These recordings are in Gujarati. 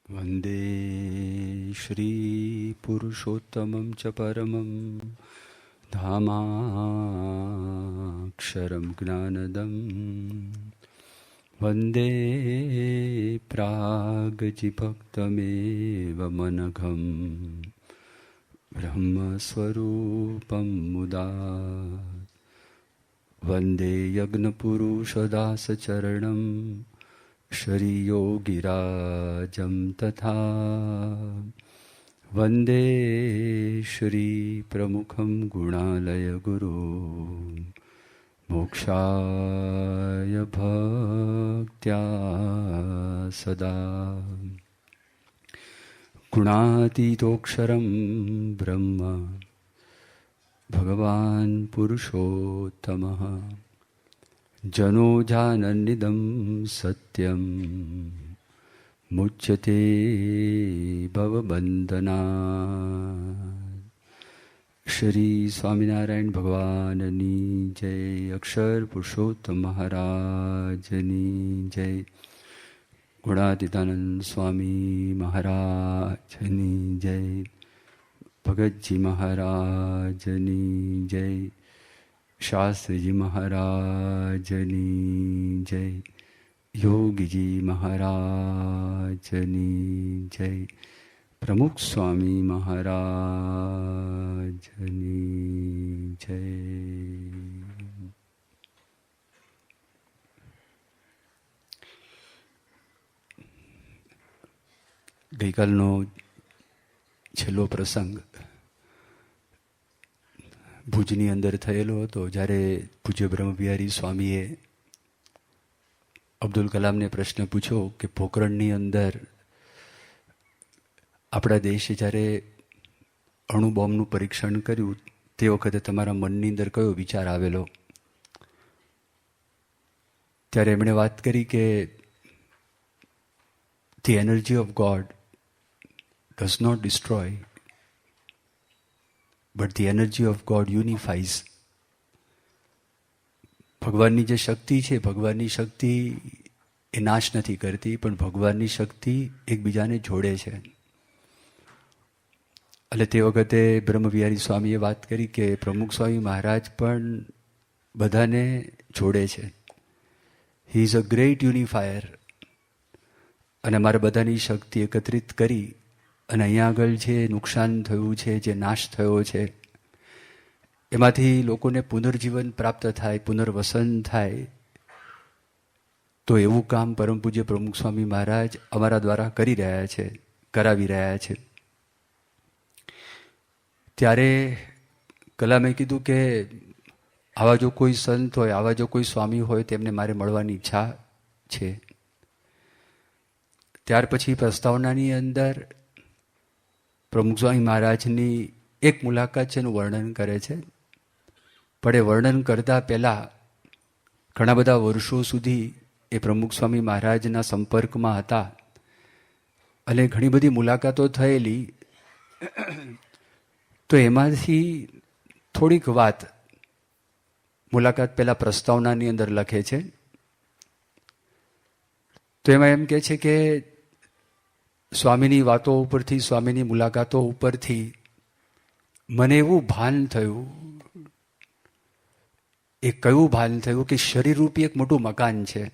वन्दे श्रीपुरुषोत्तमं च परमं धामाक्षरं ज्ञानदं वन्दे प्रागजिभक्तमेव ब्रह्मस्वरूपं मुदा वन्दे यज्ञपुरुषदासचरणं श्रीयोगिराजं तथा वन्दे श्रीप्रमुखं गुणालयगुरो मोक्षाय भक्त्या सदा गुणातीतोऽक्षरं ब्रह्म भगवान् पुरुषोत्तमः जनो जानन्निदं सत्यं मुच्यते भवबन्धनात्। श्री स्वामिनारायण भगवाननी जय। अक्षर पुरुषोत्तम महाराजनी जय। गुणातीतानंद स्वामी महाराजनी जय। भगतजी महाराजनी जय। शास्त्री जी महाराजनी जय। योगी जी महाराजनी जय। प्रमुख स्वामी महाराजनी जय। ગઈકાલનો છેલ્લો પ્રસંગ ભુજની અંદર થયેલો હતો, જ્યારે પૂજ્ય બ્રહ્મવિહારી સ્વામીએ અબ્દુલ કલામને પ્રશ્ન પૂછ્યો કે પોખરણની અંદર આપણા દેશે જ્યારે અણુબોમ્બનું પરીક્ષણ કર્યું તે વખતે તમારા મનની અંદર કયો વિચાર આવેલો? ત્યારે એમણે વાત કરી કે the energy of God does not destroy, but the energy of God unifies. ભગવાનની જે શક્તિ છે, ભગવાનની શક્તિ એ નાશ નથી કરતી, પણ ભગવાનની શક્તિ એકબીજાને જોડે છે. એટલે તે વખતે બ્રહ્મવિહારી સ્વામીએ વાત કરી કે પ્રમુખ સ્વામી મહારાજ પણ બધાને જોડે છે. He is a great unifier. અને અમારે બધાની શક્તિ એકત્રિત કરી અને અહીંયા આગળ જે નુકસાન થયું છે, જે નાશ થયો છે, એમાંથી લોકોને પુનર્જીવન પ્રાપ્ત થાય, પુનર્વસન થાય, તો એવું કામ પરમ પૂજ્ય પ્રમુખ સ્વામી મહારાજ અમારા દ્વારા કરી રહ્યા છે, કરાવી રહ્યા છે. ત્યારે કલામે કીધું કે આવા જો કોઈ સંત હોય, આવા જો કોઈ સ્વામી હોય તેમને મારે મળવાની ઈચ્છા છે. ત્યાર પછી પ્રસ્તાવનાની અંદર પ્રમુખ સ્વામી મહારાજની એક મુલાકાત છે એનું વર્ણન કરે છે. પણ એ વર્ણન કરતાં પહેલાં ઘણા બધા વર્ષો સુધી એ પ્રમુખ સ્વામી મહારાજના સંપર્કમાં હતા અને ઘણી બધી મુલાકાતો થયેલી. તો એમાંથી થોડીક વાત મુલાકાત પહેલાં પ્રસ્તાવનાની અંદર લખે છે. તો એમાં એમ કહે છે કે સ્વામીની વાતો ઉપરથી, સ્વામીની મુલાકાતો ઉપરથી મને એવું ભાન થયું. એ કયું ભાન થયું કે શરીરરૂપી એક મોટું મકાન છે,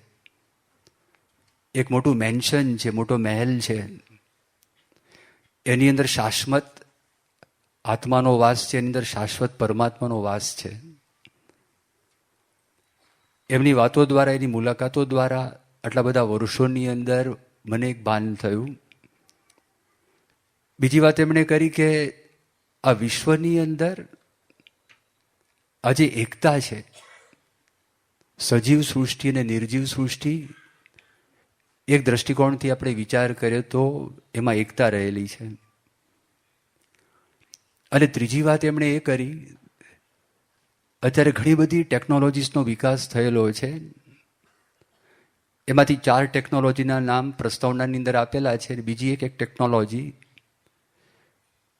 એક મોટું મેન્શન છે, મોટો મહેલ છે. એની અંદર શાશ્વત આત્માનો વાસ છે, એની અંદર શાશ્વત પરમાત્માનો વાસ છે. એમની વાતો દ્વારા, એની મુલાકાતો દ્વારા આટલા બધા વર્ષોની અંદર મને એક ભાન થયું. બીજી વાત એમણે કરી કે આ વિશ્વની અંદર આ જે એકતા છે, સજીવ સૃષ્ટિ અને નિર્જીવ સૃષ્ટિ, એક દ્રષ્ટિકોણથી આપણે વિચાર કરીએ તો એમાં એકતા રહેલી છે. અને ત્રીજી વાત એમણે એ કરી, અત્યારે ઘણી બધી ટેકનોલોજીસનો વિકાસ થયેલો છે. એમાંથી 4 ટેકનોલોજીના નામ પ્રસ્તાવનાની અંદર આપેલા છે. બીજી એક ટેકનોલોજી,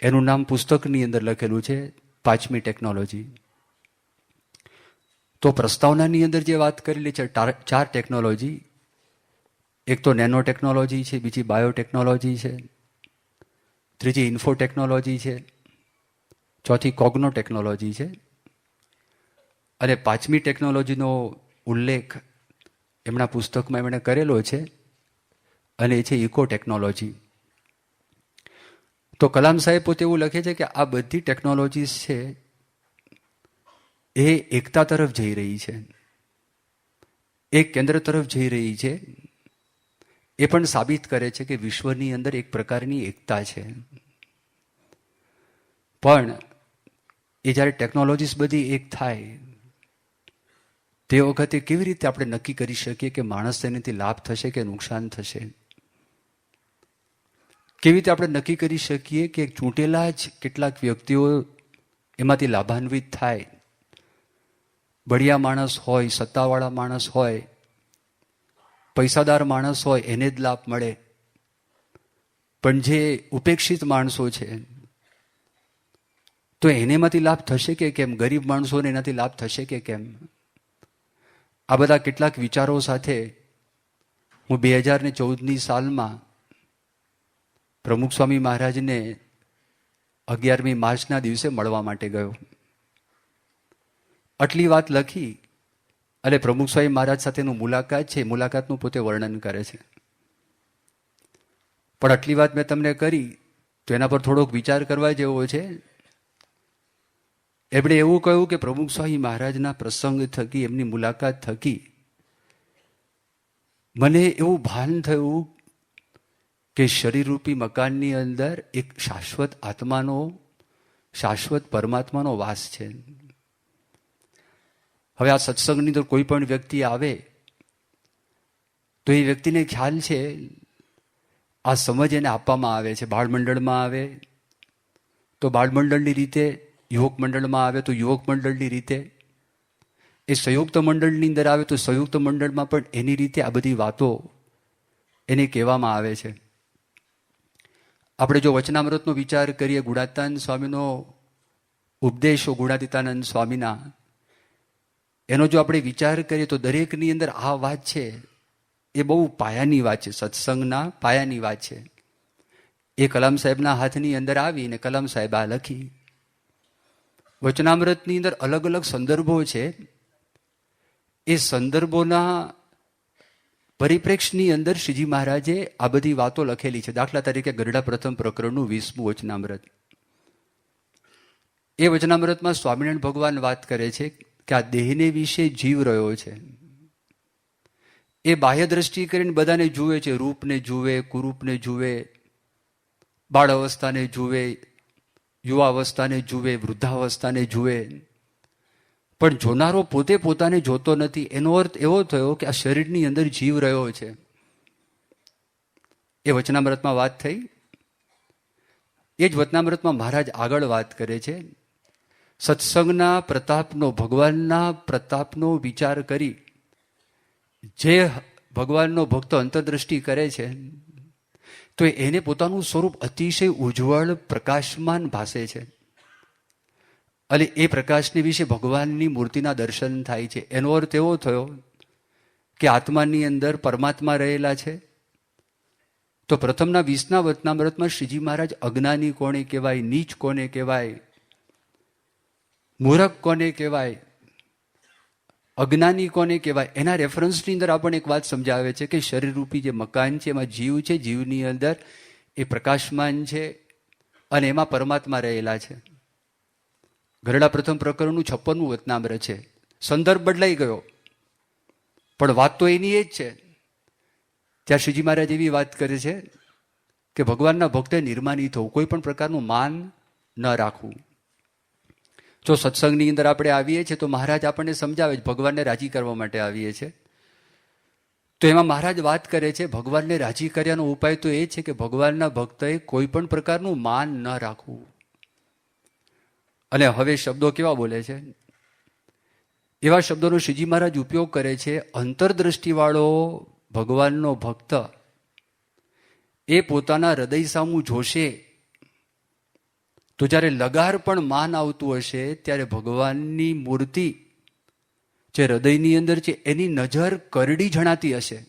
એનું નામ પુસ્તકની અંદર લખેલું છે, 5મી ટેકનોલોજી. તો પ્રસ્તાવનાની અંદર જે વાત કરેલી છે 4 ટેકનોલોજી, એક તો નેનો ટેકનોલોજી છે, બીજી બાયોટેકનોલોજી છે, ત્રીજી ઇન્ફો ટેકનોલોજી છે, ચોથી કોગ્નો ટેકનોલોજી છે, અને પાંચમી ટેકનોલોજીનો ઉલ્લેખ એમના પુસ્તકમાં એમણે કરેલો છે, અને એ છે ઇકો ટેકનોલોજી. તો કલામ સાહેબ પોતે એવું લખે છે કે આ બધી ટેકનોલોજીસ છે એ એકતા તરફ જઈ રહી છે, એક કેન્દ્ર તરફ જઈ રહી છે. એ પણ સાબિત કરે છે કે વિશ્વની અંદર એક પ્રકારની એકતા છે. પણ એ જ્યારે ટેકનોલોજીસ બધી એક થાય તે વખતે કેવી રીતે આપણે નક્કી કરી શકીએ કે માણસ એનાથી લાભ થશે કે નુકસાન થશે? કેવી રીતે આપણે નક્કી કરી શકીએ કે ચૂંટેલા જ કેટલાક વ્યક્તિઓ એમાંથી લાભાન્વિત થાય? બળિયા માણસ હોય, સત્તાવાળા માણસ હોય, પૈસાદાર માણસ હોય એને જ લાભ મળે, પણ જે ઉપેક્ષિત માણસો છે તો એનેમાંથી લાભ થશે કે કેમ? ગરીબ માણસોને એનાથી લાભ થશે કે કેમ? આ બધા કેટલાક વિચારો સાથે હું 2014ની સાલમાં પ્રમુખ સ્વામી મહારાજને 11મી માર્ચના દિવસે મળવા માટે ગયો. આટલી વાત લખી અને પ્રમુખ સ્વામી મહારાજ સાથેનું મુલાકાત છે, મુલાકાતનું પોતે વર્ણન કરે છે. પણ આટલી વાત મેં તમને કરી તો એના પર થોડોક વિચાર કરવા જેવો છે. એમણે એવું કહ્યું કે પ્રમુખ સ્વામી મહારાજના પ્રસંગ થકી, એમની મુલાકાત થકી મને એવું ભાન થયું કે શરીરરૂપી મકાનની અંદર એક શાશ્વત આત્માનો, શાશ્વત પરમાત્માનો વાસ છે. હવે આ સત્સંગની અંદર કોઈ પણ વ્યક્તિ આવે તો એ વ્યક્તિને ખ્યાલ છે, આ સમજ એને આપવામાં આવે છે. બાળમંડળમાં આવે તો બાળમંડળની રીતે, યુવક મંડળમાં આવે તો યુવક મંડળની રીતે, એ સંયુક્ત મંડળની અંદર આવે તો સંયુક્ત મંડળમાં પણ એની રીતે આ બધી વાતો એને કહેવામાં આવે છે. આપણે જો વચનામૃતનો વિચાર કરીએ, ગુણાતીતાનંદ સ્વામીનો ઉપદેશો, ગુણાતીતાનંદ સ્વામીના, એનો જો આપણે વિચાર કરીએ તો દરેકની અંદર આ વાત છે એ બહુ પાયાની વાત છે, સત્સંગના પાયાની વાત છે. એ કલામ સાહેબના હાથની અંદર આવીને કલામ સાહેબ આ લખી. વચનામૃતની અંદર અલગ અલગ સંદર્ભો છે. એ સંદર્ભોના પરિપ્રેક્ષની અંદર શ્રીજી મહારાજે આ બધી વાતો લખેલી છે. દાખલા તરીકે ગરડા પ્રથમ પ્રકરણનું 20મું વચનામૃત. એ વચનામૃતમાં સ્વામિનારાયણ ભગવાન વાત કરે છે કે આ દેહને વિશે જીવ રહ્યો છે. એ બાહ્ય દ્રષ્ટિ કરીને બધાને જુએ છે, રૂપને જુએ, કુરૂપને જુએ, બાળ અવસ્થાને જુએ, યુવાવસ્થાને જુએ, વૃદ્ધાવસ્થાને જુએ, પણ જોનારો પોતે પોતાને જોતો નથી. એનો અર્થ એવો થયો કે આ શરીરની અંદર જીવ રહ્યો છે. એ વચનામૃતમાં વાત થઈ. એ જ વચનામૃતમાં મહારાજ આગળ વાત કરે છે, સત્સંગના પ્રતાપનો, ભગવાનના પ્રતાપનો વિચાર કરી જે ભગવાનનો ભક્તો અંતરદ્રષ્ટિ કરે છે તો એને પોતાનું સ્વરૂપ અતિશય ઉજ્જવળ, પ્રકાશમાન ભાસે છે. અને એ પ્રકાશની વિશે ભગવાનની મૂર્તિના દર્શન થાય છે. એનો અર્થ એવો થયો કે આત્માની અંદર પરમાત્મા રહેલા છે. તો પ્રથમના 20ના વચનામૃતમાં શ્રીજી મહારાજ અજ્ઞાની કોને કહેવાય, નીચ કોને કહેવાય, મૂરખ કોને કહેવાય, અજ્ઞાની કોને કહેવાય, એના રેફરન્સની અંદર આપણને એક વાત સમજાવે છે કે શરીરરૂપી જે મકાન છે એમાં જીવ છે, જીવની અંદર એ પ્રકાશમાન છે અને એમાં પરમાત્મા રહેલા છે. ગરડા પ્રથમ પ્રકરણનું 56મું વચનામૃત છે. સંદર્ભ બદલાઈ ગયો પણ વાત તો એની એ જ છે. ત્યાં શ્રીજી મહારાજ એવી વાત કરે છે કે ભગવાનના ભક્તે નિર્માની થવું, કોઈ પણ પ્રકારનું માન ન રાખવું. જો સત્સંગની અંદર આપણે આવીએ છીએ તો મહારાજ આપણને સમજાવે છે, ભગવાનને રાજી કરવા માટે આવીએ છીએ. તો એમાં મહારાજ વાત કરે છે ભગવાનને રાજી કર્યાનો ઉપાય તો એ છે કે ભગવાનના ભક્તએ કોઈ પણ પ્રકારનું માન ન રાખવું. અને હવે શબ્દો કેવા બોલે છે? એવા શબ્દોનો શ્રીજી મહારાજ ઉપયોગ કરે છે. અંતરદ્રષ્ટિવાળો ભગવાનનો ભક્ત એ પોતાના હૃદય સામું જોશે તો જ્યારે લગાર પણ માન આવતું હશે ત્યારે ભગવાનની મૂર્તિ જે હૃદયની અંદર છે એની નજર કરડી જણાતી હશે.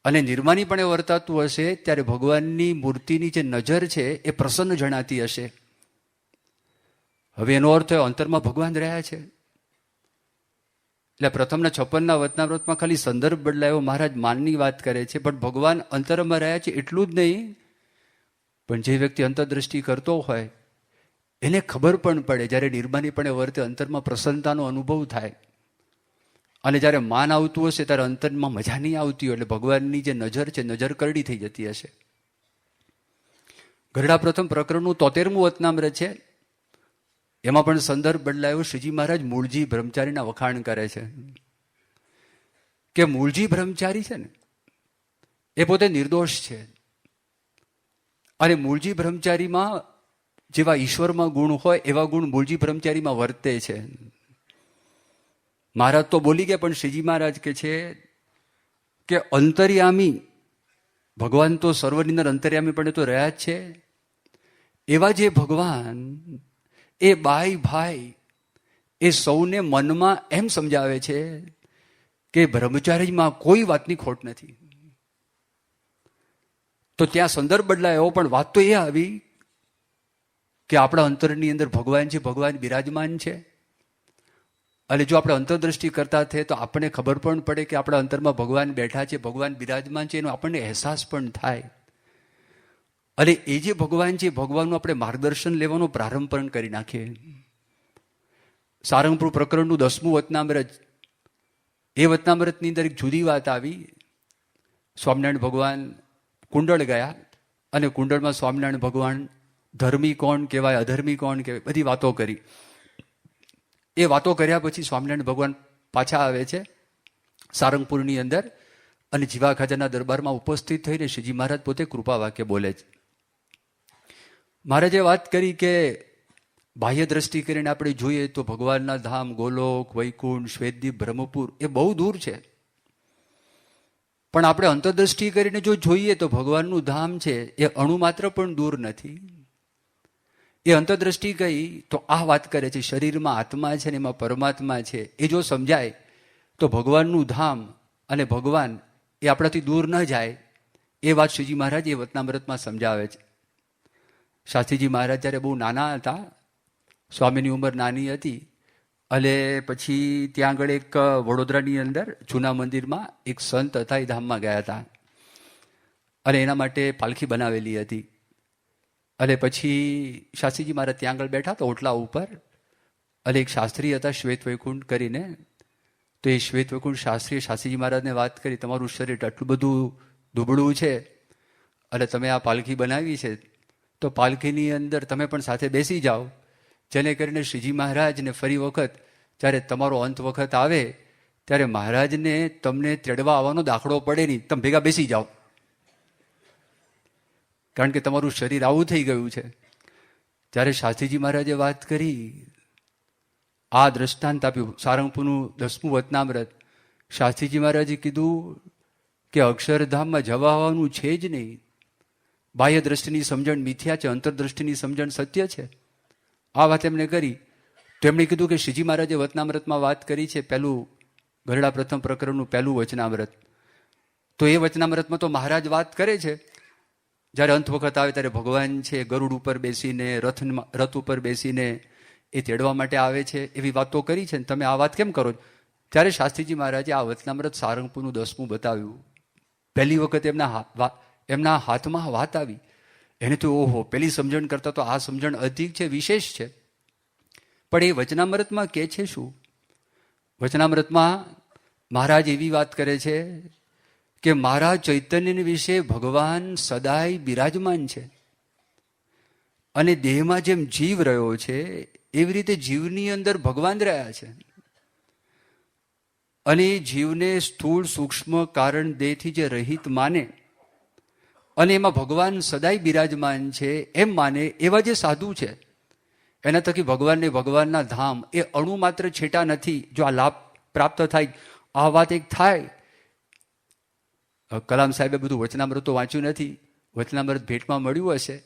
અને નિર્માનીપણે વર્તાતું હશે ત્યારે ભગવાનની મૂર્તિની જે નજર છે એ પ્રસન્ન જણાતી હશે. હવે એનો અર્થ અંતરમાં ભગવાન રહ્યા છે. એટલે પ્રથમના 56ના વચનામૃતમાં ખાલી સંદર્ભ બદલાયો, મહારાજ માનની વાત કરે છે, પણ ભગવાન અંતરમાં રહ્યા છે એટલું જ નહીં, પણ જે વ્યક્તિ અંતરદ્રષ્ટિ કરતો હોય એને ખબર પણ પડે, જ્યારે નિર્માનીપણે વર્તે અંતરમાં પ્રસન્નતાનો અનુભવ થાય. અને જ્યારે માન આવતું હશે ત્યારે અંતરમાં મજા નહીં આવતી હોય, એટલે ભગવાનની જે નજર છે નજર કરડી થઈ જતી હશે. ગરડા પ્રથમ પ્રકરણનું 73મું વચનામૃત છે, એમાં પણ સંદર્ભ બદલાયો. શ્રીજી મહારાજ મૂળજી બ્રહ્મચારીના વખાણ કરે છે કે મૂળજી બ્રહ્મચારી છે ને એ પોતે નિર્દોષ છે, અને મૂળજી બ્રહ્મચારીમાં જેવા ઈશ્વરમાં ગુણ હોય એવા ગુણ મૂળજી બ્રહ્મચારીમાં વર્તે છે. મહારાજ તો બોલી ગયા, પણ શ્રીજી મહારાજ કે છે કે અંતર્યામી ભગવાન તો સર્વની અંદર અંતર્યામી પણ તો રહ્યા જ છે. એવા જે ભગવાન એ બાઈ ભાઈ એ સૌને મનમાં એમ સમજાવે છે કે બ્રહ્મચારીમાં કોઈ વાતની ખોટ નથી. તો ત્યાં સંદર્ભ બદલાયો, પણ વાત તો એ આવી કે આપણા અંતરની અંદર ભગવાન છે, ભગવાન બિરાજમાન છે. અને જો આપણે અંતરદ્રષ્ટિ કરતા થઈએ તો આપણને ખબર પણ પડે કે આપણા અંતરમાં ભગવાન બેઠા છે, ભગવાન બિરાજમાન છે, એનો આપણને અહેસાસ પણ થાય. અને એ જે ભગવાન છે ભગવાનનું આપણે માર્ગદર્શન લેવાનો પ્રારંભ પણ કરી નાખીએ. સારંગપુર પ્રકરણનું 10મું વચનામૃત, એ વચનામૃતની અંદર એક જુદી વાત આવી. સ્વામિનારાયણ ભગવાન કુંડળ ગયા અને કુંડળમાં સ્વામિનારાયણ ભગવાન ધર્મી કોણ કહેવાય, અધર્મી કોણ કહેવાય, બધી વાતો કરી. એ વાતો કર્યા પછી સ્વામિનારાયણ ભગવાન પાછા આવે છે સારંગપુરની અંદર, અને જીવા ખાજાના દરબારમાં ઉપસ્થિત થઈને શ્રીજી મહારાજ પોતે કૃપા વાક્ય બોલે છે. મહારાજે વાત કરી કે બાહ્ય દ્રષ્ટિ કરીને આપણે જોઈએ તો ભગવાનના ધામ ગોલોક, વૈકુંઠ, શ્વેતદીપ, બ્રહ્મપુર એ બહુ દૂર છે, પણ આપણે અંતરદ્રષ્ટિ કરીને જો જોઈએ તો ભગવાનનું ધામ છે એ અણુ માત્ર પણ દૂર નથી. એ અંતરદ્રષ્ટિ કહી તો આ વાત કરે છે, શરીરમાં આત્મા છે ને એમાં પરમાત્મા છે, એ જો સમજાય તો ભગવાનનું ધામ અને ભગવાન એ આપણાથી દૂર ન જાય. એ વાત શ્રીજી મહારાજ એ વચનામૃતમાં સમજાવે છે. શાસ્ત્રીજી મહારાજ જ્યારે બહુ નાના હતા, સ્વામીની ઉંમર નાની હતી, અને પછી ત્યાં આગળ એક વડોદરાની અંદર જૂના મંદિરમાં એક સંત હતા, એ ધામમાં ગયા હતા, અને એના માટે પાલખી બનાવેલી હતી. અને પછી શાસ્ત્રીજી મહારાજ ત્યાં આગળ બેઠા હતા ઓટલા ઉપર, અને એક શાસ્ત્રી હતા શ્વેત વૈકુંઠ કરીને, તો એ શ્વેત વૈકુંઠ શાસ્ત્રીએ શાસ્ત્રીજી મહારાજને વાત કરી, તમારું શરીર આટલું બધું દુબળું છે અને તમે આ પાલખી બનાવી છે, તો પાલખીની અંદર તમે પણ સાથે બેસી જાઓ, જેને કરીને શ્રીજી મહારાજને ફરી વખત જ્યારે તમારો અંત વખત આવે ત્યારે મહારાજને તમને તેડવા આવવાનો દાખલો પડે નહીં, તમે ભેગા બેસી જાઓ, કારણ કે તમારું શરીર આવું થઈ ગયું છે. જ્યારે શાસ્ત્રીજી મહારાજે વાત કરી, આ દ્રષ્ટાંત આપ્યું, સારંગપુરનું 10મું વચનામૃત, શાસ્ત્રીજી મહારાજે કીધું કે અક્ષરધામમાં જવા આવવાનું છે જ નહીં. બાહ્ય દ્રષ્ટિની સમજણ મિથ્યા છે, અંતરદ્રષ્ટિની સમજણ સત્ય છે. આ વાત એમને કરી તો એમણે કીધું કે શ્રીજી મહારાજે વચનામૃતમાં વાત કરી છે, પહેલું ગરડા પ્રથમ પ્રકરણનું પહેલું વચનામૃત, તો એ વચનામૃતમાં તો મહારાજ વાત કરે છે જ્યારે અંત વખત આવે ત્યારે ભગવાન છે ગરુડ ઉપર બેસીને, રથ ઉપર બેસીને એ તેડવા માટે આવે છે, એવી વાતો કરી છે, તમે આ વાત કેમ કરો છો? ત્યારે શાસ્ત્રીજી મહારાજે આ વચનામૃત સારંગપુરનું 10મું બતાવ્યું. પહેલી વખત એમના હાથમાં વાત આવી, એને તો ઓહો, પેલી સમજણ કરતાં તો આ સમજણ અધિક છે, વિશેષ છે. પણ એ વચનામૃતમાં કે છે શું? વચનામૃતમાં મહારાજ એવી વાત કરે છે કે મારા ચૈતન્યની વિશે ભગવાન સદાય બિરાજમાન છે, અને દેહમાં જેમ જીવ રહ્યો છે એવી રીતે જીવની અંદર ભગવાન રહ્યા છે, અને જીવને સ્થૂળ સૂક્ષ્મ કારણ દેહથી જે રહિત માને અને એમાં ભગવાન સદાય બિરાજમાન છે એમ માને, એવા જે સાધુ છે એના થકી ભગવાનને, ભગવાનના ધામ એ અણુ માત્ર છેટા નથી. જો આ લાભ પ્રાપ્ત થાય, આ વાત એક થાય. કલામ સાહેબે બધું વચનામૃત તો વાંચ્યું નથી, વચનામૃત ભેટમાં મળ્યું હશે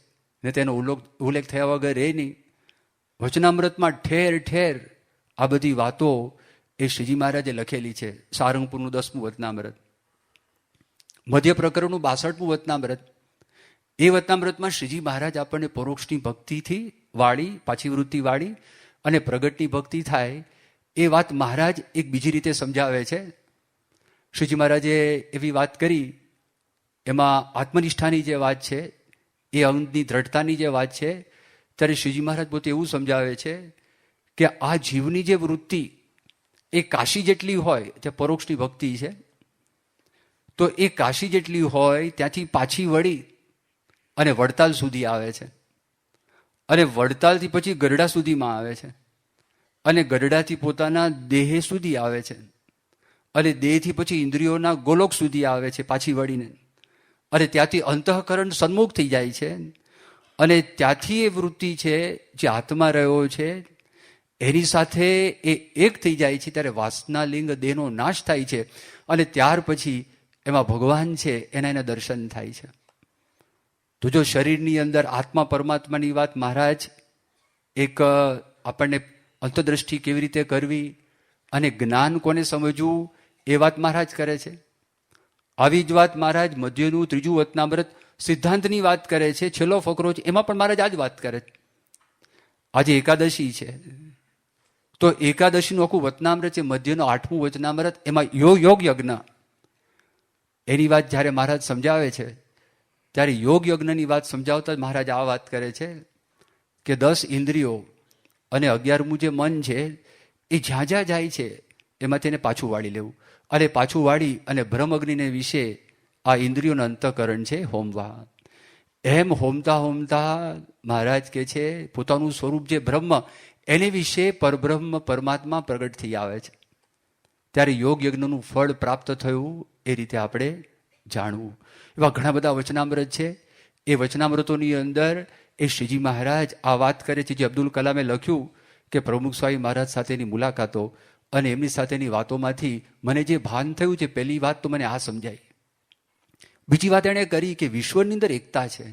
ને તેનો ઉલ્લેખ થયા વગર એ નહીં. વચનામૃતમાં ઠેર ઠેર આ બધી વાતો એ શ્રીજી મહારાજે લખેલી છે. સારંગપુરનું 10મું વચનામૃત. મધ્ય પ્રકરણનું 62મું વચનામૃત. એ વચનામૃતમાં શ્રીજી મહારાજ આપણને પરોક્ષની ભક્તિથી વાળી, પાછી વૃત્તિ વાળી અને પ્રગટની ભક્તિ થાય એ વાત મહારાજ એક બીજી રીતે સમજાવે છે. શ્રીજી મહારાજે એવી વાત કરી, એમાં આત્મનિષ્ઠાની જે વાત છે, એ અંગની દ્રઢતાની જે વાત છે, ત્યારે શ્રીજી મહારાજ પોતે એવું સમજાવે છે કે આ જીવની જે વૃત્તિ એ કાશી જેટલી હોય, જે પરોક્ષની ભક્તિ છે, તો એ કાશી જેટલી હોય ત્યાંથી પાછી વળી અને વડતાલ સુધી આવે છે, અને વડતાલથી પછી ગરડા સુધીમાં આવે છે, અને ગરડાથી પોતાના દેહ સુધી આવે છે, અને દેહથી પછી ઇન્દ્રિયોના ગોલોક સુધી આવે છે પાછી વળીને, અને ત્યાંથી અંતઃકરણ સન્મુખ થઈ જાય છે, અને ત્યાંથી એ વૃત્તિ છે જે આત્મા રહ્યો છે એની સાથે એ એક થઈ જાય છે. ત્યારે વાસના લિંગ દેહનો નાશ થાય છે, અને ત્યાર પછી એમાં ભગવાન છે એના દર્શન થાય છે. તો જો શરીરની અંદર આત્મા પરમાત્માની વાત મહારાજ એક આપણને અંતદ્રષ્ટિ કેવી રીતે કરવી અને જ્ઞાન કોને સમજવું એ વાત મહારાજ કરે છે. આવી જ વાત મહારાજ મધ્યનું 3જું વચનામૃત સિદ્ધાંતની વાત કરે છે, છેલ્લો ફકરો છે, એમાં પણ મહારાજ આ જ વાત કરે છે. આજે એકાદશી છે, તો એકાદશીનું આખું વચનામૃત છે, મધ્યનું 8મું વચનામૃત, એમાં યોગ યજ્ઞ એની વાત જ્યારે મહારાજ સમજાવે છે, ત્યારે યોગ યજ્ઞની વાત સમજાવતા જ મહારાજ આ વાત કરે છે કે 10 ઇન્દ્રિયો અને 11મું જે મન છે એ જ્યાં જ્યાં જાય છે એમાંથી એને પાછું વાળી લેવું, અને પાછું વાળી અને બ્રહ્મ અગ્નિને વિશે આ ઇન્દ્રિયોનું અંતઃકરણ છે હોમવા. એમ હોમતા હોમતા મહારાજ કહે છે પોતાનું સ્વરૂપ જે બ્રહ્મ એને વિશે પરબ્રહ્મ પરમાત્મા પ્રગટ થઈ આવે છે. ત્યારે યોગ યજ્ઞનું ફળ પ્રાપ્ત થયું એ રીતે આપણે જાણવું. એવા ઘણા બધા વચનામૃત છે. એ વચનામૃતોની અંદર એ શ્રીજી મહારાજ આ વાત કરે છે જે અબ્દુલ કલામે લખ્યું કે પ્રમુખ સ્વામી મહારાજ સાથેની મુલાકાતો અને એમની સાથેની વાતોમાંથી મને જે ભાન થયું છે, પહેલી વાત તો મને આ સમજાઈ. બીજી વાત એણે કરી કે વિશ્વની અંદર એકતા છે.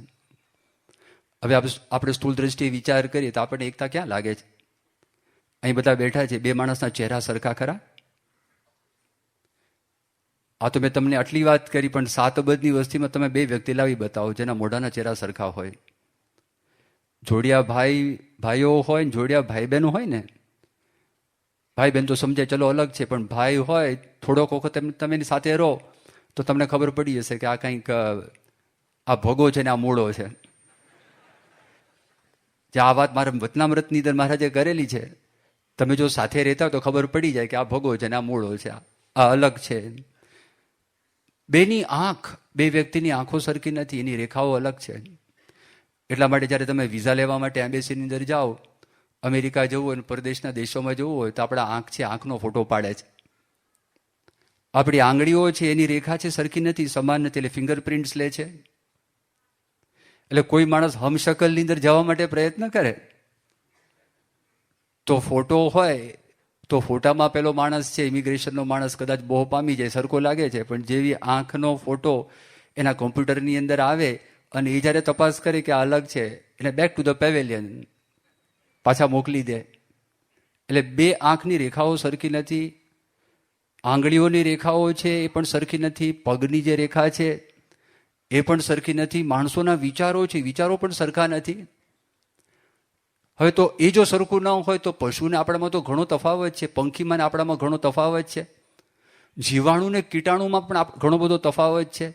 હવે આપણે સ્થૂળ દ્રષ્ટિએ વિચાર કરીએ તો આપણને એકતા ક્યાં લાગે છે? અહીં બધા બેઠા છે, 2 માણસના ચહેરા સરખા ખરા? આ તો મેં તમને આટલી વાત કરી, પણ 7 અબજની વસ્તીમાં તમે 2 વ્યક્તિ લાવી બતાવો જેના મોઢાના ચહેરા સરખા હોય. જોડિયા ભાઈઓ હોય ને જોડિયા ભાઈ બહેનો હોય ને, ભાઈ બહેન તો સમજાય ચલો અલગ છે, પણ ભાઈ હોય થોડોક વખત તમે એની સાથે રહો તો તમને ખબર પડી જશે કે આ કંઈક આ ભોગો છે ને આ મૂળો છે. જે આ વાત મારા વચનામૃતની અંદર મહારાજે કરેલી છે, તમે જો સાથે રહેતા હોય તો ખબર પડી જાય કે આ ભોગો છે ને આ મૂળો છે, આ અલગ છે. બેની આંખ, 2 વ્યક્તિની આંખો સરખી નથી, એની રેખાઓ અલગ છે. એટલા માટે જ્યારે તમે વિઝા લેવા માટે એમ્બેસીની અંદર જાઓ, અમેરિકા જવું હોય, પરદેશના દેશોમાં જવું હોય તો આપણા આંખ છે, આંખનો ફોટો પાડે છે. આપણી આંગળીઓ છે એની રેખા છે સરખી નથી, સમાન નથી, એટલે ફિંગરપ્રિન્ટ્સ લે છે. એટલે કોઈ માણસ હમશકલની અંદર જવા માટે પ્રયત્ન કરે તો ફોટો હોય તો ફોટામાં પેલો માણસ છે, ઇમિગ્રેશનનો માણસ કદાચ બહુ પામી જાય, સરખો લાગે છે, પણ જેવી આંખનો ફોટો એના કોમ્પ્યુટરની અંદર આવે અને એ જ્યારે તપાસ કરે કે આ અલગ છે, એને બેક ટુ ધ પેવેલિયન પાછા મોકલી દે. એટલે 2 આંખની રેખાઓ સરખી નથી, આંગળીઓની રેખાઓ છે એ પણ સરખી નથી, પગની જે રેખા છે એ પણ સરખી નથી, માણસોના વિચારો છે, વિચારો પણ સરખા નથી. હવે તો એ જો સરખું ન હોય તો પશુને આપણામાં તો ઘણો તફાવત છે, પંખીમાં આપણામાં ઘણો તફાવત છે, જીવાણુને કીટાણુમાં પણ ઘણો બધો તફાવત છે,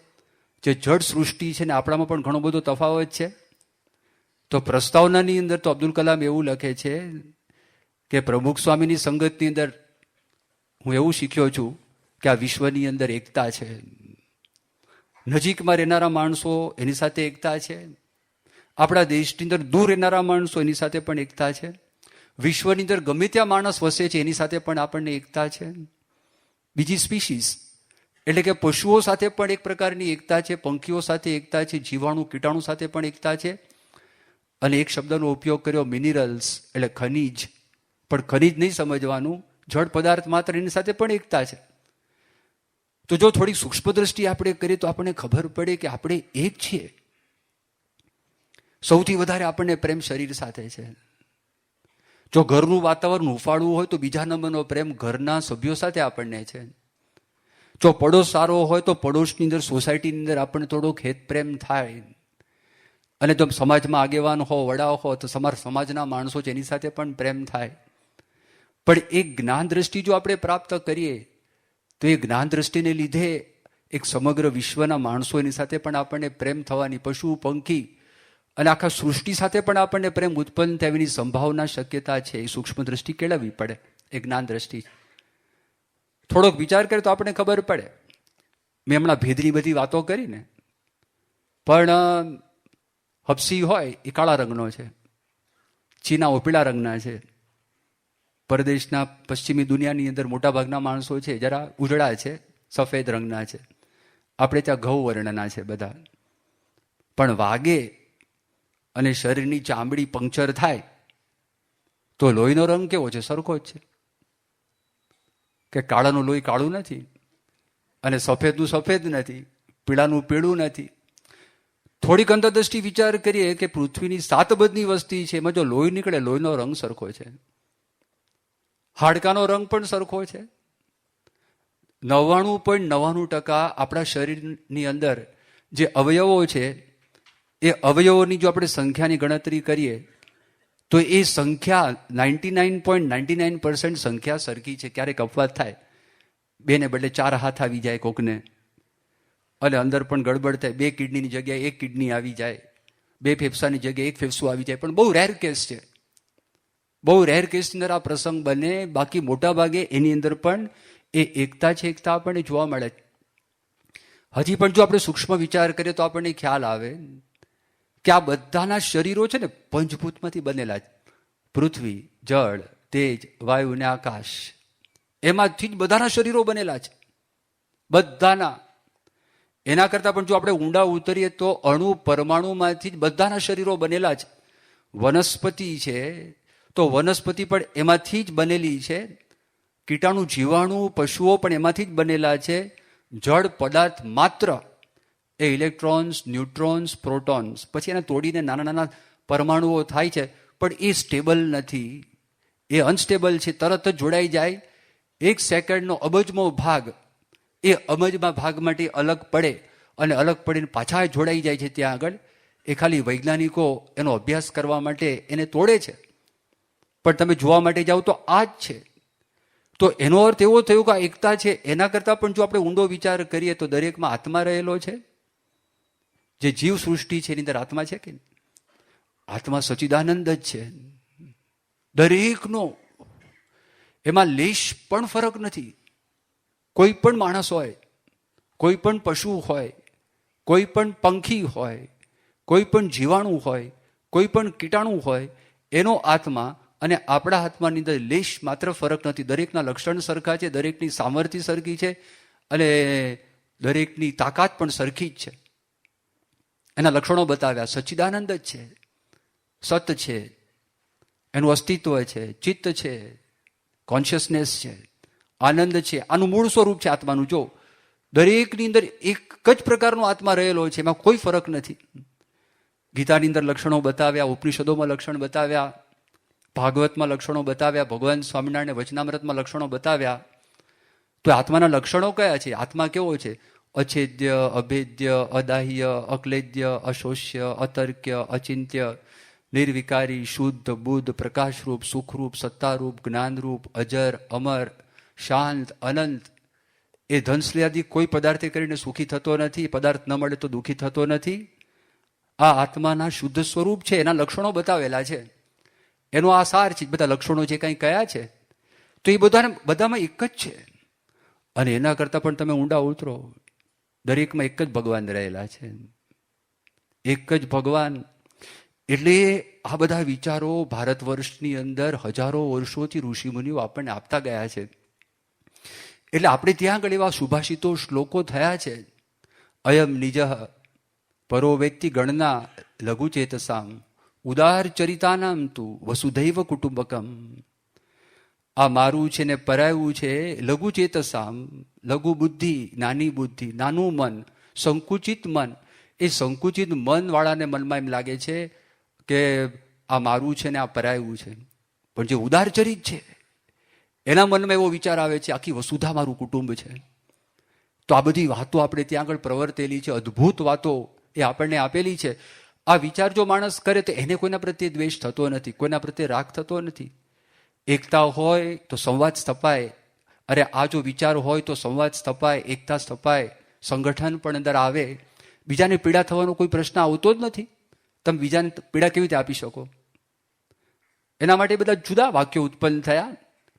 જે જળ સૃષ્ટિ છે ને આપણામાં પણ ઘણો બધો તફાવત છે. તો પ્રસ્તાવનાની અંદર તો અબ્દુલ કલામ એવું લખે છે કે પ્રમુખ સ્વામીની સંગતની અંદર હું એવું શીખ્યો છું કે આ વિશ્વની અંદર એકતા છે. નજીકમાં રહેનારા માણસો એની સાથે એકતા છે, આપણા દેશની અંદર દૂર રહેનારા માણસો એની સાથે પણ એકતા છે, વિશ્વની અંદર ગમે ત્યાં માણસ વસે છે એની સાથે પણ આપણને એકતા છે. બીજી સ્પીસીસ એટલે કે પશુઓ સાથે પણ એક પ્રકારની એકતા છે, પંખીઓ સાથે એકતા છે, જીવાણુ કીટાણુ સાથે પણ એકતા છે. અને એક શબ્દનો ઉપયોગ કર્યો મિનરલ્સ એટલે ખનીજ, પણ ખનીજ નહીં સમજવાનું, જળ પદાર્થ માત્ર એની સાથે પણ એકતા છે. તો જો થોડી સૂક્ષ્મ દ્રષ્ટિ આપણે કરીએ તો આપણને ખબર પડે કે આપણે એક છીએ. સૌથી વધારે આપણને પ્રેમ શરીર સાથે છે. જો ઘરનું વાતાવરણ હુંફાળવું હોય તો બીજા નંબરનો પ્રેમ ઘરના સભ્યો સાથે આપણને છે. જો પડોશ સારો હોય તો પડોશની અંદર, સોસાયટીની અંદર આપણને થોડોક હેત પ્રેમ થાય. અને જો સમાજમાં આગેવાન હો, વડા હો, તો સમાજના માણસો છે એની સાથે પણ પ્રેમ થાય. પણ એક જ્ઞાન દ્રષ્ટિ જો આપણે પ્રાપ્ત કરીએ તો એ જ્ઞાન દ્રષ્ટિને લીધે એક સમગ્ર વિશ્વના માણસો એની સાથે પણ આપણને પ્રેમ થવાની, પશુ પંખી અને આખા સૃષ્ટિ સાથે પણ આપણને પ્રેમ ઉત્પન્ન થવાની સંભાવના, શક્યતા છે. એ સૂક્ષ્મ દ્રષ્ટિ કેળવવી પડે, એ જ્ઞાન દ્રષ્ટિ. થોડોક વિચાર કરે તો આપણને ખબર પડે. મેં હમણાં ભેદની બધી વાતો કરીને, પણ હપસી હોય એ કાળા રંગનો છે, ચીનાઓ પીળા રંગના છે. પરદેશના પશ્ચિમી દુનિયાની અંદર મોટાભાગના માણસો છે જરા ઉજળા છે, સફેદ રંગના છે. આપણે ત્યાં ઘઉં વર્ણના છે બધા. પણ વાગે અને શરીરની ચામડી પંક્ચર થાય તો લોહીનો રંગ કેવો છે? સરખો જ છે. કે કાળાનું લોહી કાળું નથી અને સફેદનું સફેદ નથી, પીળાનું પીળું નથી. થોડીક અંતરદ્રષ્ટિ વિચાર કરીએ કે પૃથ્વીની 7 અબજની વસ્તી છે, એમાં જો લોહી નીકળે, લોહીનો રંગ સરખો છે, હાડકાનો રંગ પણ સરખો છે. 99.99% આપણા શરીરની અંદર જે અવયવો છે એ અવયવોની જો આપણે સંખ્યાની ગણતરી કરીએ તો એ સંખ્યા 99.99% સંખ્યા સરખી છે. ક્યારેક અપવાદ થાય, 2ને બદલે 4 હાથ આવી જાય કોકને, અને અંદર પણ ગડબડ થાય, 2 કિડનીની જગ્યાએ 1 કિડની આવી જાય, 2 ફેફસાની જગ્યાએ 1 ફેફસું આવી જાય. પણ બહુ રેર કેસ છે, બહુ રેર કેસની અંદર આ પ્રસંગ બને. બાકી મોટા ભાગે એની અંદર પણ એ એકતા છે, એકતા આપણને જોવા મળે. હજી પણ જો આપણે સૂક્ષ્મ વિચાર કરીએ તો આપણને ખ્યાલ આવે કે આ બધાના શરીરો છે ને પંચભૂતમાંથી બનેલા છે. પૃથ્વી, જળ, તેજ, વાયુ અને આકાશ, એમાંથી જ બધાના શરીરો બનેલા છે, બધાના. એના કરતાં પણ જો આપણે ઊંડા ઉતરીએ તો અણુ પરમાણુમાંથી જ બધાના શરીરો બનેલા છે. વનસ્પતિ છે તો વનસ્પતિ પણ એમાંથી જ બનેલી છે. કીટાણુ, જીવાણુ, પશુઓ પણ એમાંથી જ બનેલા છે. જળ પદાર્થ માત્ર એ ઇલેક્ટ્રોન્સ, ન્યુટ્રોન્સ, પ્રોટોન્સ, પછી એને તોડીને નાના નાના પરમાણુઓ થાય છે, પણ એ સ્ટેબલ નથી, એ અનસ્ટેબલ છે. તરત જ જોડાઈ જાય. 1 સેકન્ડનો અબજમો ભાગ એ અબજમાં ભાગ માટે અલગ પડે અને અલગ પડીને પાછા જોડાઈ જાય છે. ત્યાં આગળ એ ખાલી વૈજ્ઞાનિકો એનો અભ્યાસ કરવા માટે એને તોડે છે, પણ તમે જોવા માટે જાઓ તો આ જ છે. તો એનો અર્થ એવો થયો કે આ એકતા છે. એના કરતાં પણ જો આપણે ઊંડો વિચાર કરીએ તો દરેકમાં આત્મા રહેલો છે. જે જીવ સૃષ્ટિ છે એની અંદર આત્મા છે કે નહીં? આત્મા સચ્ચિદાનંદ જ છે દરેકનો. એમાં લેશ પણ ફરક નથી. કોઈ પણ માણસ હોય, કોઈ પણ પશુ હોય, કોઈ પણ પંખી હોય, કોઈ પણ જીવાણુ હોય, કોઈ પણ કીટાણુ હોય, એનો આત્મા અને આપણા આત્માની અંદર લેશ માત્ર ફરક નથી. દરેકના લક્ષણ સરખા છે, દરેકની સામર્થ્ય સરખી છે અને દરેકની તાકાત પણ સરખી જ છે. એના લક્ષણો બતાવ્યા. સચ્ચિદાનંદ જ છે, સત છે, એનું અસ્તિત્વ છે, ચિત્ત છે, કોન્શિયસનેસ છે, આનંદ છે. આનું મૂળ સ્વરૂપ છે આત્માનું. જો દરેકની અંદર એક જ પ્રકારનો આત્મા રહેલો છે, એમાં કોઈ ફરક નથી. ગીતાની અંદર લક્ષણો બતાવ્યા, ઉપનિષદોમાં લક્ષણ બતાવ્યા, ભાગવતમાં લક્ષણો બતાવ્યા, ભગવાન સ્વામિનારાયણ વચનામૃતમાં લક્ષણો બતાવ્યા. તો આત્માના લક્ષણો કયા છે? આત્મા કેવો છે? અછેદ્ય, અભેદ્ય, અદાહ્ય, અક્લેદ્ય, અશોષ્ય, અતર્ક્ય, અચિંત્ય, નિર્વિકારી, શુદ્ધ, બુદ્ધ, પ્રકાશરૂપ, સુખરૂપ, સત્તારૂપ, જ્ઞાનરૂપ, અજર, અમર, શાંત, અનંત. એ ધનશ્રીયાદી કોઈ પદાર્થે કરીને સુખી થતો નથી, પદાર્થ ન મળે તો દુઃખી થતો નથી. આ આત્માના શુદ્ધ સ્વરૂપ છે, એના લક્ષણો બતાવેલા છે. એનો આ સાર છે. બધા લક્ષણો જે કંઈ કયા છે તો એ બધામાં એક જ છે. અને એના કરતાં પણ તમે ઊંડા ઉતરો, દરેકમાં એક જ ભગવાન રહેલા છે, એક જ ભગવાન. એટલે આ બધા વિચારો ભારત વર્ષની અંદર હજારો વર્ષોથી ઋષિમુનિઓ આપણને આપતા ગયા છે. એટલે આપણે ત્યાં આગળ એવા સુભાષિતો, શ્લોકો થયા છે. અયમ નિજ પરો વ્યક્તિ ગણના લઘુચેતસામ ઉદાર ચરિતાનામ તું વસુધૈવ કુટુંબકમ. આ મારું છે ને પરાયું છે. લઘુ ચેતસામ, લઘુ બુદ્ધિ, નાની બુદ્ધિ, નાનું મન, સંકુચિત મન. એ સંકુચિત મન વાળાને મનમાં એમ લાગે છે કે આ મારું છે ને આ પરાયું છે. પણ જે ઉદારચરિત છે એના મનમાં એવો વિચાર આવે છે આખી વસુધા મારું કુટુંબ છે. તો આ બધી વાતો આપણે ત્યાં આગળ પ્રવર્તેલી છે, અદ્ભુત વાતો એ આપણને આપેલી છે. આ વિચાર જો માણસ કરે તો એને કોઈના પ્રત્યે દ્વેષ થતો નથી, કોઈના પ્રત્યે રાગ થતો નથી. એકતા હોય તો સંવાદ સ્થપાય. અરે આ જો વિચાર હોય તો સંવાદ સ્થપાય, એકતા સ્થપાય, સંગઠન પણ અંદર આવે. બીજાને પીડા થવાનો કોઈ પ્રશ્ન આવતો જ નથી. તમે બીજાને પીડા કેવી રીતે આપી શકો? એના માટે બધા જુદા વાક્યો ઉત્પન્ન થયા.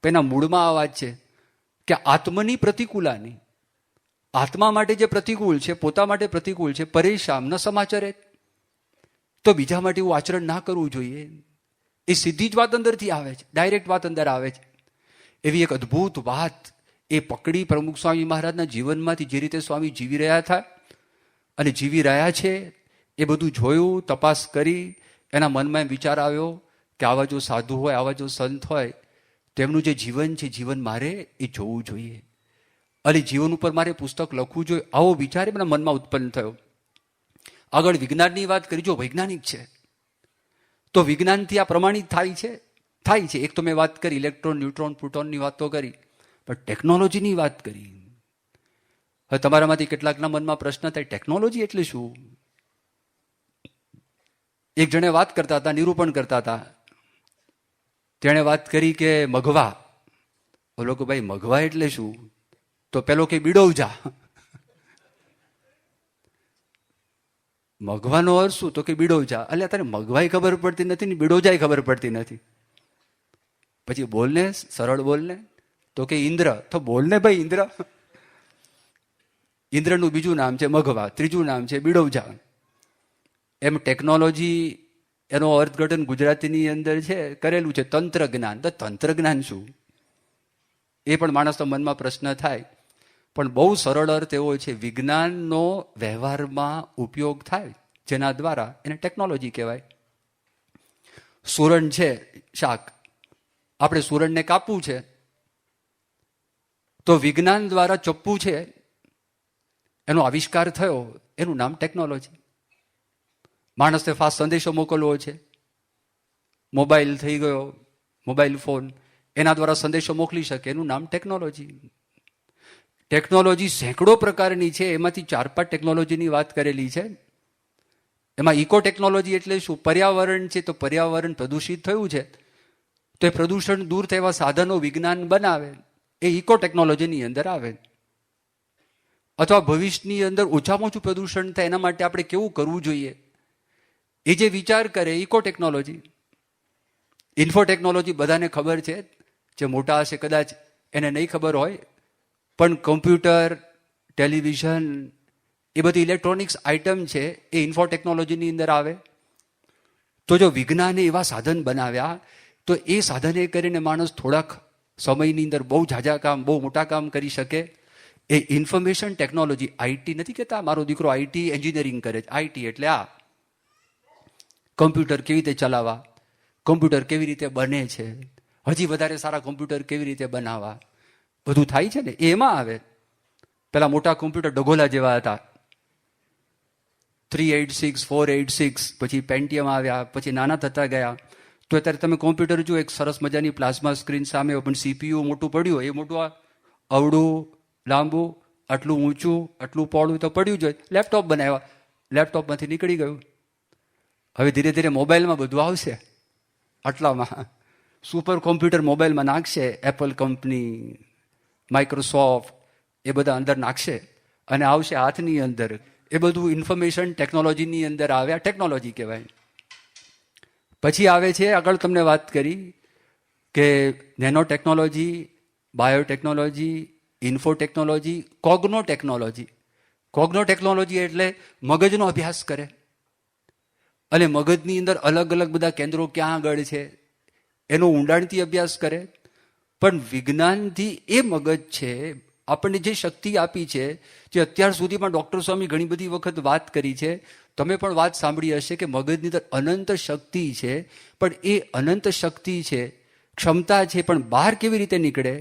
એના મૂળમાં આ વાત છે કે આત્મની પ્રતિકૂલાની, આત્મા માટે જે પ્રતિકૂળ છે, પોતા માટે પ્રતિકૂળ છે, પરેશાન ન સમાચરે, તો બીજા માટે એવું આચરણ ના કરવું જોઈએ. એ સીધી જ વાત અંદરથી આવે છે, ડાયરેક્ટ વાત અંદર આવે છે. એવી એક અદ્ભુત વાત એ પકડી પ્રમુખ સ્વામી મહારાજના જીવનમાંથી, જે રીતે સ્વામી જીવી રહ્યા હતા અને જીવી રહ્યા છે, એ બધું જોયું, તપાસ કરી. એના મનમાં એમ વિચાર આવ્યો કે આવા જો સાધુ હોય, આવા જો સંત હોય, તેમનું જે જીવન છે, જીવન મારે એ જોવું જોઈએ અને જીવન ઉપર મારે પુસ્તક લખવું જોઈએ. આવો વિચાર એમના મનમાં ઉત્પન્ન થયો. આગળ વિજ્ઞાનની વાત કરી. જો વૈજ્ઞાનિક છે તો વિજ્ઞાનથી આ પ્રમાણિત થાય છે. એક તો મેં વાત કરી ઇલેક્ટ્રોન, ન્યુટ્રોન, પ્રોટોનની વાતો કરી, પણ ટેકનોલોજીની વાત કરી. હવે તમારામાંથી કેટલાકના મનમાં પ્રશ્ન થાય, ટેકનોલોજી એટલે શું? એક જણે વાત કરતા હતા, નિરૂપણ કરતા હતા. તેણે વાત કરી કે મઘવા. બોલો કે ભાઈ મઘવા એટલે શું? તો પેલો કે બિડોવજા. મઘવાનો અર્થ શું? તો કે બિડોવજા. એટલે તારે મઘવાય ખબર પડતી નથી ને બિડોવજાય ખબર પડતી નથી. પછી બોલને, સરળ બોલને. તો કે ઇન્દ્ર. તો બોલને ભાઈ ઇન્દ્ર. ઇન્દ્રનું બીજું નામ છે મઘવા, ત્રીજું નામ છે બિડોવજા. એમ ટેકનોલોજી એનો અર્થઘટન ગુજરાતીની અંદર છે કરેલું છે તંત્ર જ્ઞાન. તો તંત્ર જ્ઞાન શું? એ પણ માણસના મનમાં પ્રશ્ન થાય. પણ બહુ સરળ અર્થ એવો છે, વિજ્ઞાનનો વ્યવહારમાં ઉપયોગ થાય જેના દ્વારા એને ટેકનોલોજી કહેવાય. સુરણ છે શાક, આપણે સુરણને કાપવું છે તો વિજ્ઞાન દ્વારા ચપ્પુ છે એનો આવિષ્કાર થયો, એનું નામ ટેકનોલોજી. માણસને ફાસ્ટ સંદેશો મોકલવો છે, મોબાઈલ થઈ ગયો, મોબાઈલ ફોન, એના દ્વારા સંદેશો મોકલી શકે, એનું નામ ટેકનોલોજી. ટેકનોલોજી સેંકડો પ્રકારની છે, એમાંથી 4-5 ટેકનોલોજીની વાત કરેલી છે. એમાં ઇકો ટેકનોલોજી એટલે શું? પર્યાવરણ છે તો પર્યાવરણ પ્રદૂષિત થયું છે તો એ પ્રદૂષણ દૂર થવા સાધનો વિજ્ઞાન બનાવે, એ ઇકો ટેકનોલોજીની અંદર આવે. અથવા ભવિષ્યની અંદર ઓછામાં ઓછું પ્રદૂષણ થાય એના માટે આપણે કેવું કરવું જોઈએ એ જે વિચાર કરે, ઇકો ટેકનોલોજી. ઇન્ફો ટેકનોલોજી બધાને ખબર છે, જે મોટા હશે કદાચ એને નહીં ખબર હોય, પણ કમ્પ્યુટર, ટેલિવિઝન, એ બધી ઇલેક્ટ્રોનિક્સ આઇટમ છે એ ઇન્ફો ટેકનોલોજીની અંદર આવે. તો જો વિજ્ઞાને એવા સાધન બનાવ્યા તો એ સાધને કરીને માણસ થોડાક સમયની અંદર બહુ ઝાઝા કામ, બહુ મોટા કામ કરી શકે. એ ઇન્ફોર્મેશન ટેકનોલોજી, આઈટી નથી કહેતા મારો દીકરો આઈટી એન્જિનિયરિંગ કરે છે. આઈટી એટલે આ કમ્પ્યુટર કેવી રીતે ચલાવવા, કમ્પ્યુટર કેવી રીતે બને છે, હજી વધારે સારા કમ્પ્યુટર કેવી રીતે બનાવવા, બધું થાય છે ને એમાં આવે. પેલા મોટા કમ્પ્યુટર ડગોલા જેવા હતા, 386, 486, પછી પેન્ટિયમ આવ્યા, પછી નાના થતા ગયા. તો અત્યારે તમે કોમ્પ્યુટર જુઓ, એક સરસ મજાની પ્લાઝમા સ્ક્રીન સામે, પણ સીપીયુ મોટું પડ્યું હોય, એ મોટું અવડું લાંબુ, આટલું ઊંચું, આટલું પહોળું તો પડ્યું જ હોય. લેપટોપ બનાવ્યા, લેપટોપમાંથી નીકળી ગયું. હવે ધીરે ધીરે મોબાઈલમાં બધું આવશે. આટલામાં સુપર કોમ્પ્યુટર મોબાઈલમાં નાખશે, એપલ કંપની, માઇક્રોસોફ્ટ, એ બધા અંદર નાખશે અને આવશે હાથની અંદર. એ બધું ઇન્ફોર્મેશન ટેકનોલોજીની અંદર આવ્યા, ટેકનોલોજી કહેવાય. પછી આવે છે, આગળ તમને વાત કરી કે nano technology, biotechnology, info technology, cogno technology. Cogno technology એટલે મગજનો અભ્યાસ કરે અને મગજની અંદર અલગ અલગ બધા કેન્દ્રો ક્યાં આગળ છે એનો ઊંડાણથી અભ્યાસ કરે. પણ વિજ્ઞાનથી એ મગજ છે, આપણને જે શક્તિ આપી છે, જે અત્યાર સુધીમાં ડૉક્ટર સ્વામી ઘણી બધી વખત વાત કરી છે, તમે પણ વાત સાંભળી હશે કે મગજની અંદર અનંત શક્તિ છે. પણ એ અનંત શક્તિ છે, ક્ષમતા છે, પણ બહાર કેવી રીતે નીકળે?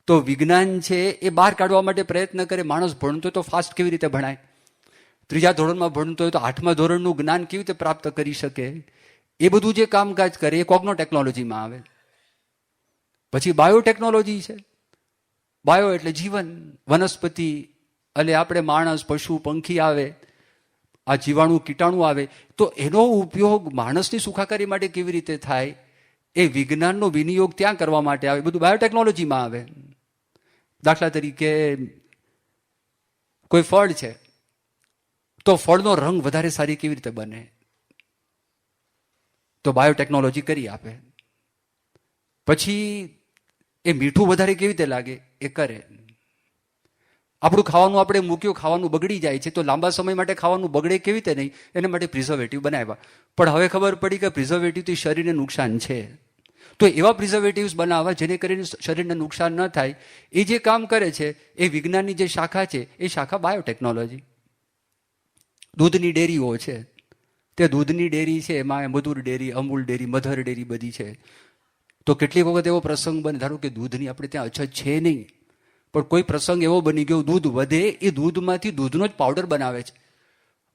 તો વિજ્ઞાન છે એ બહાર કાઢવા માટે પ્રયત્ન કરે. માણસ ભણતો તો ફાસ્ટ કેવી રીતે ભણાય? 3જા ધોરણમાં ભણતો હોય તો 8મા ધોરણનું જ્ઞાન કેવી રીતે પ્રાપ્ત કરી શકે? એ બધું જે કામકાજ કરે એ કોગ્નો ટેકનોલોજીમાં આવે. પછી બાયોટેકનોલોજી છે. બાયો એટલે જીવન, વનસ્પતિ, અને આપણે માણસ, પશુ, પંખી આવે, આ જીવાણુ, કીટાણુ આવે, તો એનો ઉપયોગ માણસની સુખાકારી માટે કેવી રીતે થાય, એ વિજ્ઞાનનો વિનિયોગ ત્યાં કરવા માટે આવે, બધું બાયોટેકનોલોજીમાં આવે. દાખલા તરીકે કોઈ ફળ છે, તો ફળનો રંગ વધારે સારી કેવી રીતે બને, તો બાયોટેકનોલોજી કરી આપે. પછી એ મીઠું વધારે કેવી રીતે લાગે, એ કરે. આપણું ખાવાનું આપણે મૂક્યું, ખાવાનું બગડી જાય છે, તો લાંબા સમય માટે ખાવાનું બગડે કેવી રીતે નહીં, એના માટે પ્રિઝર્વેટિવ બનાવ્યા. પણ હવે ખબર પડી કે પ્રિઝર્વેટિવથી શરીરને નુકસાન છે, તો એવા પ્રિઝર્વેટિવ્સ બનાવવા જેને કરીને શરીરને નુકસાન ન થાય. એ જે કામ કરે છે એ વિજ્ઞાનની જે શાખા છે એ શાખા બાયોટેકનોલોજી. દૂધની ડેરીઓ છે, તે દૂધની ડેરી છે, એમાં Madhur dairy, Amul dairy, mother dairy બધી છે. તો કેટલીક વખત એવો પ્રસંગ બને, ધારો કે દૂધની આપણે ત્યાં અછત છે નહીં, પણ કોઈ પ્રસંગ એવો બની ગયો, દૂધ વધે, એ દૂધમાંથી દૂધનો જ પાવડર બનાવે છે,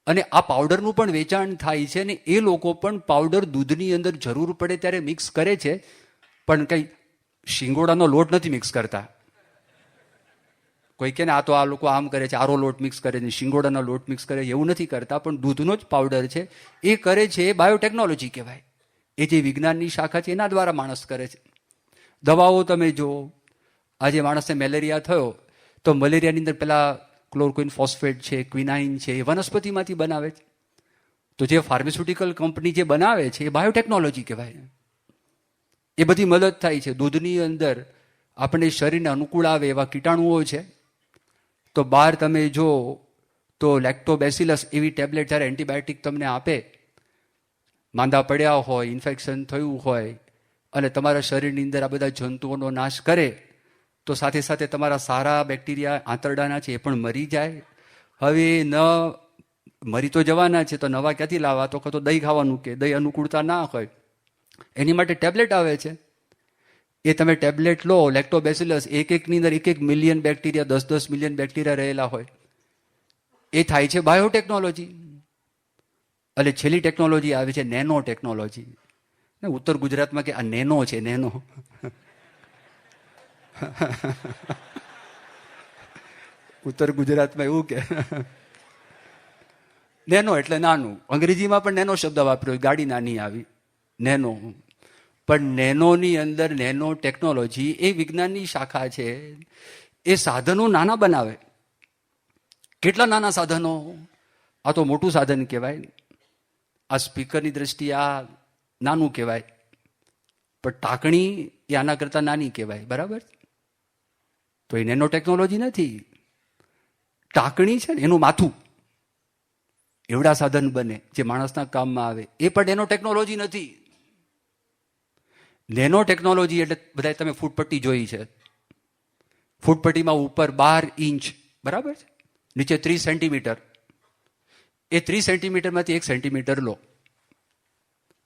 અને આ પાવડરનું પણ વેચાણ થાય છે, અને એ લોકો પણ પાવડર દૂધની અંદર જરૂર પડે ત્યારે મિક્સ કરે છે, પણ કંઈ શિંગોડાનો લોટ નથી મિક્સ કરતા. કોઈ કે ને આ તો આ લોકો આમ કરે છે, આરો લોટ મિક્સ કરે છે, શિંગોડાનો લોટ મિક્સ કરે, એવું નથી કરતા, પણ દૂધનો જ પાવડર છે એ કરે છે, એ બાયોટેકનોલોજી કહેવાય. એ જે વિજ્ઞાનની શાખા છે એના દ્વારા માણસ કરે છે. દવાઓ તમે જો, આજે માણસને મેલેરિયા થયો, તો મલેરિયાની અંદર પેલા ક્લોરોક્વિન ફોસ્ફેટ છે, ક્વિનાઇન છે, એ વનસ્પતિમાંથી બનાવે છે. તો જે ફાર્માસ્યુટિકલ કંપની જે બનાવે છે એ બાયોટેકનોલોજી કહેવાય. એ બધી મદદ થાય છે. દૂધની અંદર આપણે શરીરને અનુકૂળ આવે એવા કીટાણુઓ છે. તો બહાર તમે જો તો લેક્ટોબેસિલસ એવી ટેબ્લેટ જ્યારે એન્ટીબાયોટિક તમને આપે, માંદા પડ્યા હોય, ઇન્ફેક્શન થયું હોય, અને તમારા શરીરની અંદર આ બધા જંતુઓનો નાશ કરે, તો સાથે સાથે તમારા સારા બેક્ટેરિયા આંતરડાના છે એ પણ મરી જાય. હવે ન મરી તો જવાના છે, તો નવા ક્યાંથી લાવવા, તો દહીં ખાવાનું, કે દહીં અનુકૂળતા ના હોય, એની માટે ટેબ્લેટ આવે છે. એ તમે ટેબ્લેટ લો, લેક્ટોબેસિલસ, એકની અંદર 1 મિલિયન બેક્ટેરિયા, 10 મિલિયન બેક્ટેરિયા રહેલા હોય, એ થાય છે બાયોટેકનોલોજી. એટલે છેલ્લી ટેકનોલોજી આવે છે નેનો ટેકનોલોજી. ઉત્તર ગુજરાતમાં કે આ નેનો છે, નેનો. ઉત્તર ગુજરાતમાં એવું કે નેનો એટલે નાનું. અંગ્રેજીમાં પણ નેનો શબ્દ વાપર્યો, ગાડી નાની આવી, નેનો. પણ નેનોની અંદર નેનો ટેકનોલોજી એ વિજ્ઞાનની શાખા છે. એ સાધનો નાના બનાવે. કેટલા નાના સાધનો! આ તો મોટું સાધન કહેવાય. આ સ્પીકરની દ્રષ્ટિએ આ નાનું કહેવાય, પણ ટાંકણી એ આના કરતાં નાની કહેવાય, બરાબર? તો એ નેનો ટેકનોલોજી નથી. ટાંકણી છે ને એનું માથું, એવડા સાધન બને જે માણસના કામમાં આવે, એ પણ નેનો ટેકનોલોજી નથી. નેનો ટેકનોલોજી એટલે બધા તમે ફૂટપટ્ટી જોઈ છે. ફૂટપટ્ટીમાં ઉપર 12 ઇંચ, બરાબર છે, નીચે 30 સેન્ટીમીટર. એ 30 સેન્ટીમીટરમાંથી 1 સેન્ટીમીટર લો.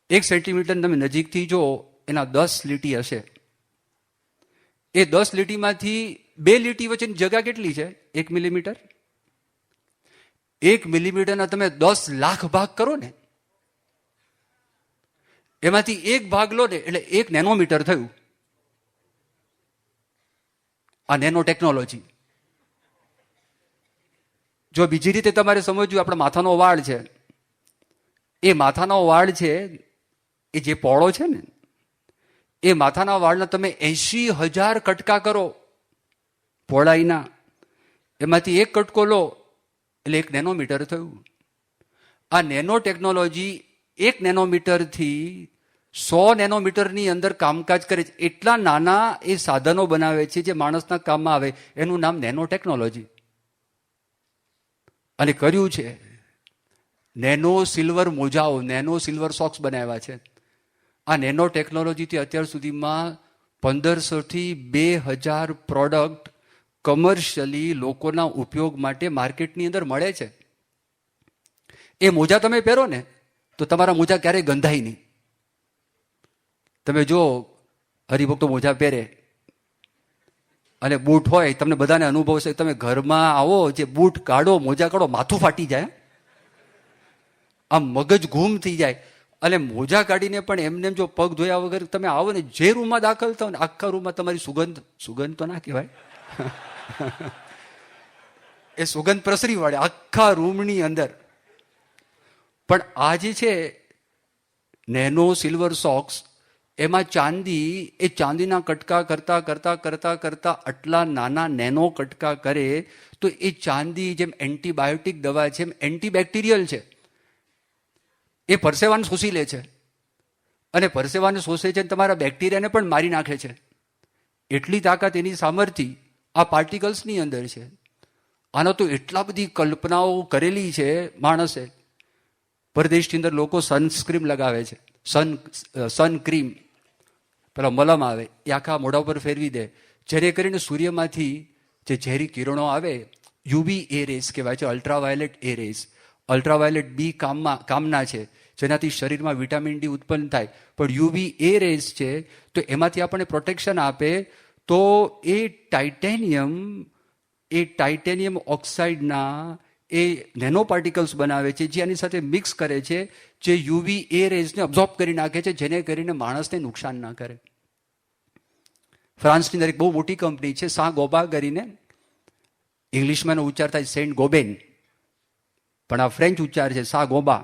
1 સેન્ટીમીટર તમે નજીકથી જો, એના 10 લીટી હશે. એ 10 લીટીમાંથી 2 લીટી વચ્ચેની જગ્યા કેટલી છે? 1 મિલીમીટર. 1 મિલીમીટરના તમે 10 લાખ ભાગ કરો ને, એમાંથી 1 ભાગ લો ને, એટલે 1 નેનોમીટર થયું. આ નેનો ટેકનોલોજી. જો બીજી રીતે તમારે સમજવું, આપણા માથાનો વાળ છે, એ માથાનો વાળ છે, એ જે પોળો છે ને, એ માથાના વાળના તમે 80,000 કટકા કરો પહોળાઈના, એમાંથી 1 કટકો લો એટલે 1 નેનોમીટર થયું. આ નેનો ટેકનોલોજી 1 નેનોમીટરથી 100 નેનોમીટરની અંદર કામકાજ કરે છે. એટલા નાના એ સાધનો બનાવે છે જે માણસના કામમાં આવે. એનું નામ નેનો ટેકનોલોજી. અને કર્યું છે. નેનો સિલ્વર મોજાઓ, નેનો સિલ્વર સોક્સ બનાવ્યા છે. આ નેનો ટેકનોલોજીથી અત્યાર સુધીમાં 1500થી 2000 પ્રોડક્ટ કમર્શિયલી લોકોના ઉપયોગ માટે માર્કેટની અંદર મળે છે. એ મોજા તમે પહેરો ને, તો તમારા મોજા ક્યારેય ગંધાય નહીં. તમે જો હરિભક્તો મોજા પહેરે અને બૂટ હોય, તમને બધાને અનુભવ છે, તમે ઘરમાં આવો, જે બૂટ કાઢો, મોજા કાઢો, માથું ફાટી જાય, આમ મગજ ઘૂમ થઈ જાય. અને મોજા કાઢીને પણ એમને જો પગ ધોયા વગર તમે આવો ને, જે રૂમમાં દાખલ થાવ ને, આખા રૂમમાં તમારી સુગંધ તો ના કહેવાય, એ સુગંધ પ્રસરી વળે આખા રૂમની અંદર. પણ આ જે છે નેનો સિલ્વર સોક્સ, એમાં ચાંદી, એ ચાંદીના કટકા કરતા કરતા કરતા કરતા આટલા નાના નેનો કટકા કરે તો એ ચાંદી જેમ એન્ટીબાયોટિક દવા છે, એમ એન્ટીબેક્ટેરિયલ છે. એ પરસેવાને શોષી લે છે અને પરસેવાને શોષે છે, તમારા બેક્ટેરિયાને પણ મારી નાખે છે. એટલી તાકાત એની સામર્થ્ય આ પાર્ટિકલ્સની અંદર છે. આનો તો એટલા બધી કલ્પનાઓ કરેલી છે માણસે. પરદેશની અંદર લોકો સનસ્ક્રીમ લગાવે છે, સન ક્રીમ, પેલા મલમ આવે એ આખા મોઢા ઉપર ફેરવી દે, જેને કરીને સૂર્યમાંથી જે ઝેરી કિરણો આવે, યુવી એ રેસ કહેવાય છે, અલ્ટ્રાવાયોલેટ એ રેસ. અલ્ટ્રાવાયોલેટ બી કામના છે, જેનાથી શરીરમાં વિટામિન ડી ઉત્પન્ન થાય. પણ યુવી એ રેસ છે તો એમાંથી આપણને પ્રોટેક્શન આપે. તો એ ટાઇટેનિયમ ઓક્સાઇડના એ નેનો પાર્ટિકલ્સ બનાવે છે, જે આની સાથે મિક્સ કરે છે, જે યુવી એ રેઝને અબ્ઝોર્બ કરી નાખે છે, જેને કરીને માણસને નુકસાન ના કરે. ફ્રાન્સની અંદર એક બહુ મોટી કંપની છે, સા ગોબા કરીને, ઇંગ્લિશમાં એનો ઉચ્ચાર થાય સેન્ટ ગોબેન, પણ આ ફ્રેન્ચ ઉચ્ચાર છે સા ગોબા.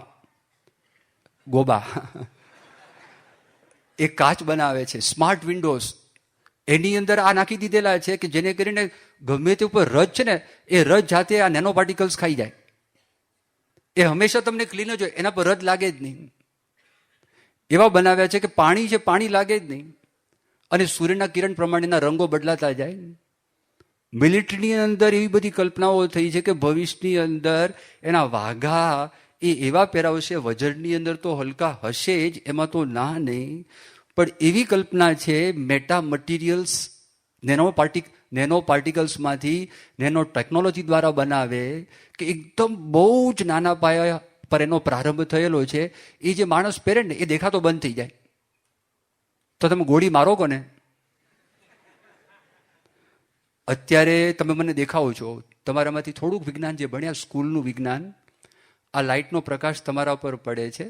એ કાચ બનાવે છે, સ્માર્ટ વિન્ડોઝ. એની અંદર આ નાખી દીધેલા છે કે જેને કરીને ગમે તે ઉપર રજ છે ને, એ રજ જાતે આ નેનો પાર્ટિકલ્સ ખાઈ જાય. એ હંમેશા તમને ક્લીન જ હોય, એના પર રજ લાગે જ નહીં. એવા બનાવ્યા છે કે પાણી છે, પાણી લાગે જ નહીં. અને સૂર્યના કિરણ પ્રમાણેના રંગો બદલાતા જાય. મિલિટરીની અંદર એવી બધી કલ્પનાઓ થઈ છે કે ભવિષ્યની અંદર એના વાઘા એ એવા પહેરાવશે, વજનની અંદર તો હલકા હશે જ, એમાં તો ના નહીં. પણ એવી કલ્પના છે મેટા મટીરિયલ્સ, નેનો પાર્ટિકલ્સમાંથી નેનો ટેકનોલોજી દ્વારા બનાવે કે એકદમ બહુ જ નાના પાયા પર એનો પ્રારંભ થયેલો છે. એ જે માણસ પહેરે ને એ દેખાતો બંધ થઈ જાય. તો તમે ગોળી મારો કોને? અત્યારે તમે મને દેખાવો છો, તમારામાંથી થોડુંક વિજ્ઞાન જે ભણ્યા, સ્કૂલનું વિજ્ઞાન, આ લાઇટનો પ્રકાશ તમારા ઉપર પડે છે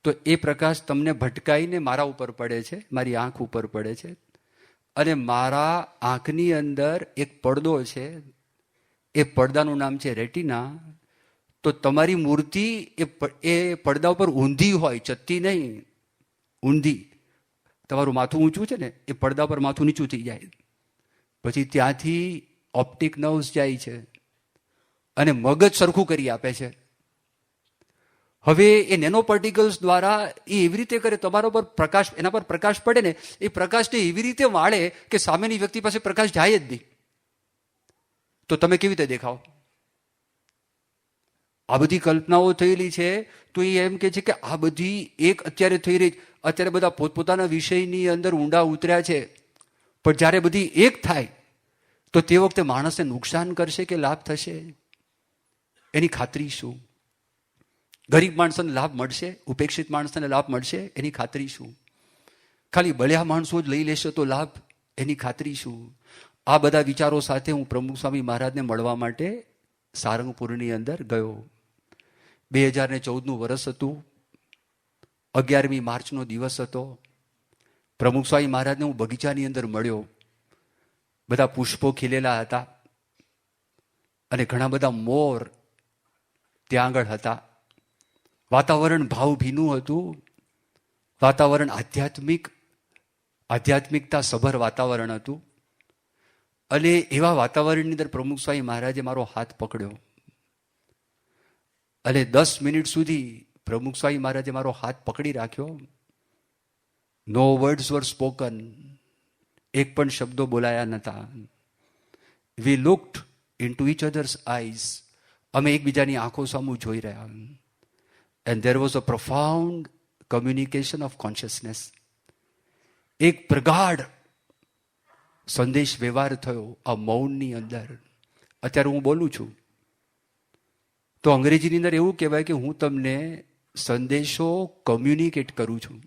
તો એ પ્રકાશ તમને ભટકાઈને મારા ઉપર પડે છે, મારી આંખ ઉપર પડે છે. અને મારા આંખની અંદર એક પડદો છે, એ પડદાનું નામ છે રેટિના. તો તમારી મૂર્તિ એ પડદા ઉપર ઊંધી હોય, ચત્તી નહીં, ઊંધી. તમારું માથું ઊંચું છે ને, એ પડદા પર માથું નીચું થઈ જાય. પછી ત્યાંથી ઓપ્ટિક નર્વ્સ જાય છે અને મગજ સરખું કરી આપે છે. હવે એ નેનો પાર્ટિકલ્સ દ્વારા એ એવી રીતે કરે, તમારા પર પ્રકાશ, એના પર પ્રકાશ પડે ને, એ પ્રકાશને એવી રીતે વાળે કે સામેની વ્યક્તિ પાસે પ્રકાશ જાય જ નહીં. તો તમે કેવી રીતે દેખાઓ? આ બધી કલ્પનાઓ થયેલી છે. તો એ એમ કે છે કે આ બધી એક અત્યારે થઈ રહી, અત્યારે બધા પોતપોતાના વિષયની અંદર ઊંડા ઉતર્યા છે. પણ જ્યારે બધી એક થાય તો તે વખતે માણસને નુકસાન કરશે કે લાભ થશે, એની ખાતરી શું? ગરીબ માણસોને લાભ મળશે, ઉપેક્ષિત માણસોને લાભ મળશે, એની ખાતરી શું? ખાલી બળ્યા માણસો જ લઈ લેશે તો લાભ, એની ખાતરી શું? આ બધા વિચારો સાથે હું પ્રમુખ સ્વામી મહારાજને મળવા માટે સારંગપુરની અંદર ગયો. 2014નું વર્ષ હતું, 11મી માર્ચનો દિવસ હતો. પ્રમુખ સ્વામી મહારાજને હું બગીચાની અંદર મળ્યો. બધા પુષ્પો ખીલેલા હતા અને ઘણા બધા મોર ત્યાં આગળ હતા. વાતાવરણ ભાવભીનું હતું. વાતાવરણ આધ્યાત્મિકતા સભર વાતાવરણ હતું. અને એવા વાતાવરણની અંદર પ્રમુખ સ્વામી મહારાજે મારો હાથ પકડ્યો અને 10 મિનિટ સુધી પ્રમુખ સ્વામી મહારાજે મારો હાથ પકડી રાખ્યો. નો વર્ડ્સ વર સ્પોકન, એક પણ શબ્દો બોલાયા નતા. We looked into each others eyes, અમે એકબીજાની આંખો સામુ જોઈ રહ્યા. And there was a profound communication of consciousness. એક પ્રગાઢ સંદેશ વ્યવહાર થયો આ મૌનની અંદર. અત્યારે હું બોલું છું તો અંગ્રેજીની અંદર એવું કહેવાય કે હું તમને સંદેશો કમ્યુનિકેટ કરું છું.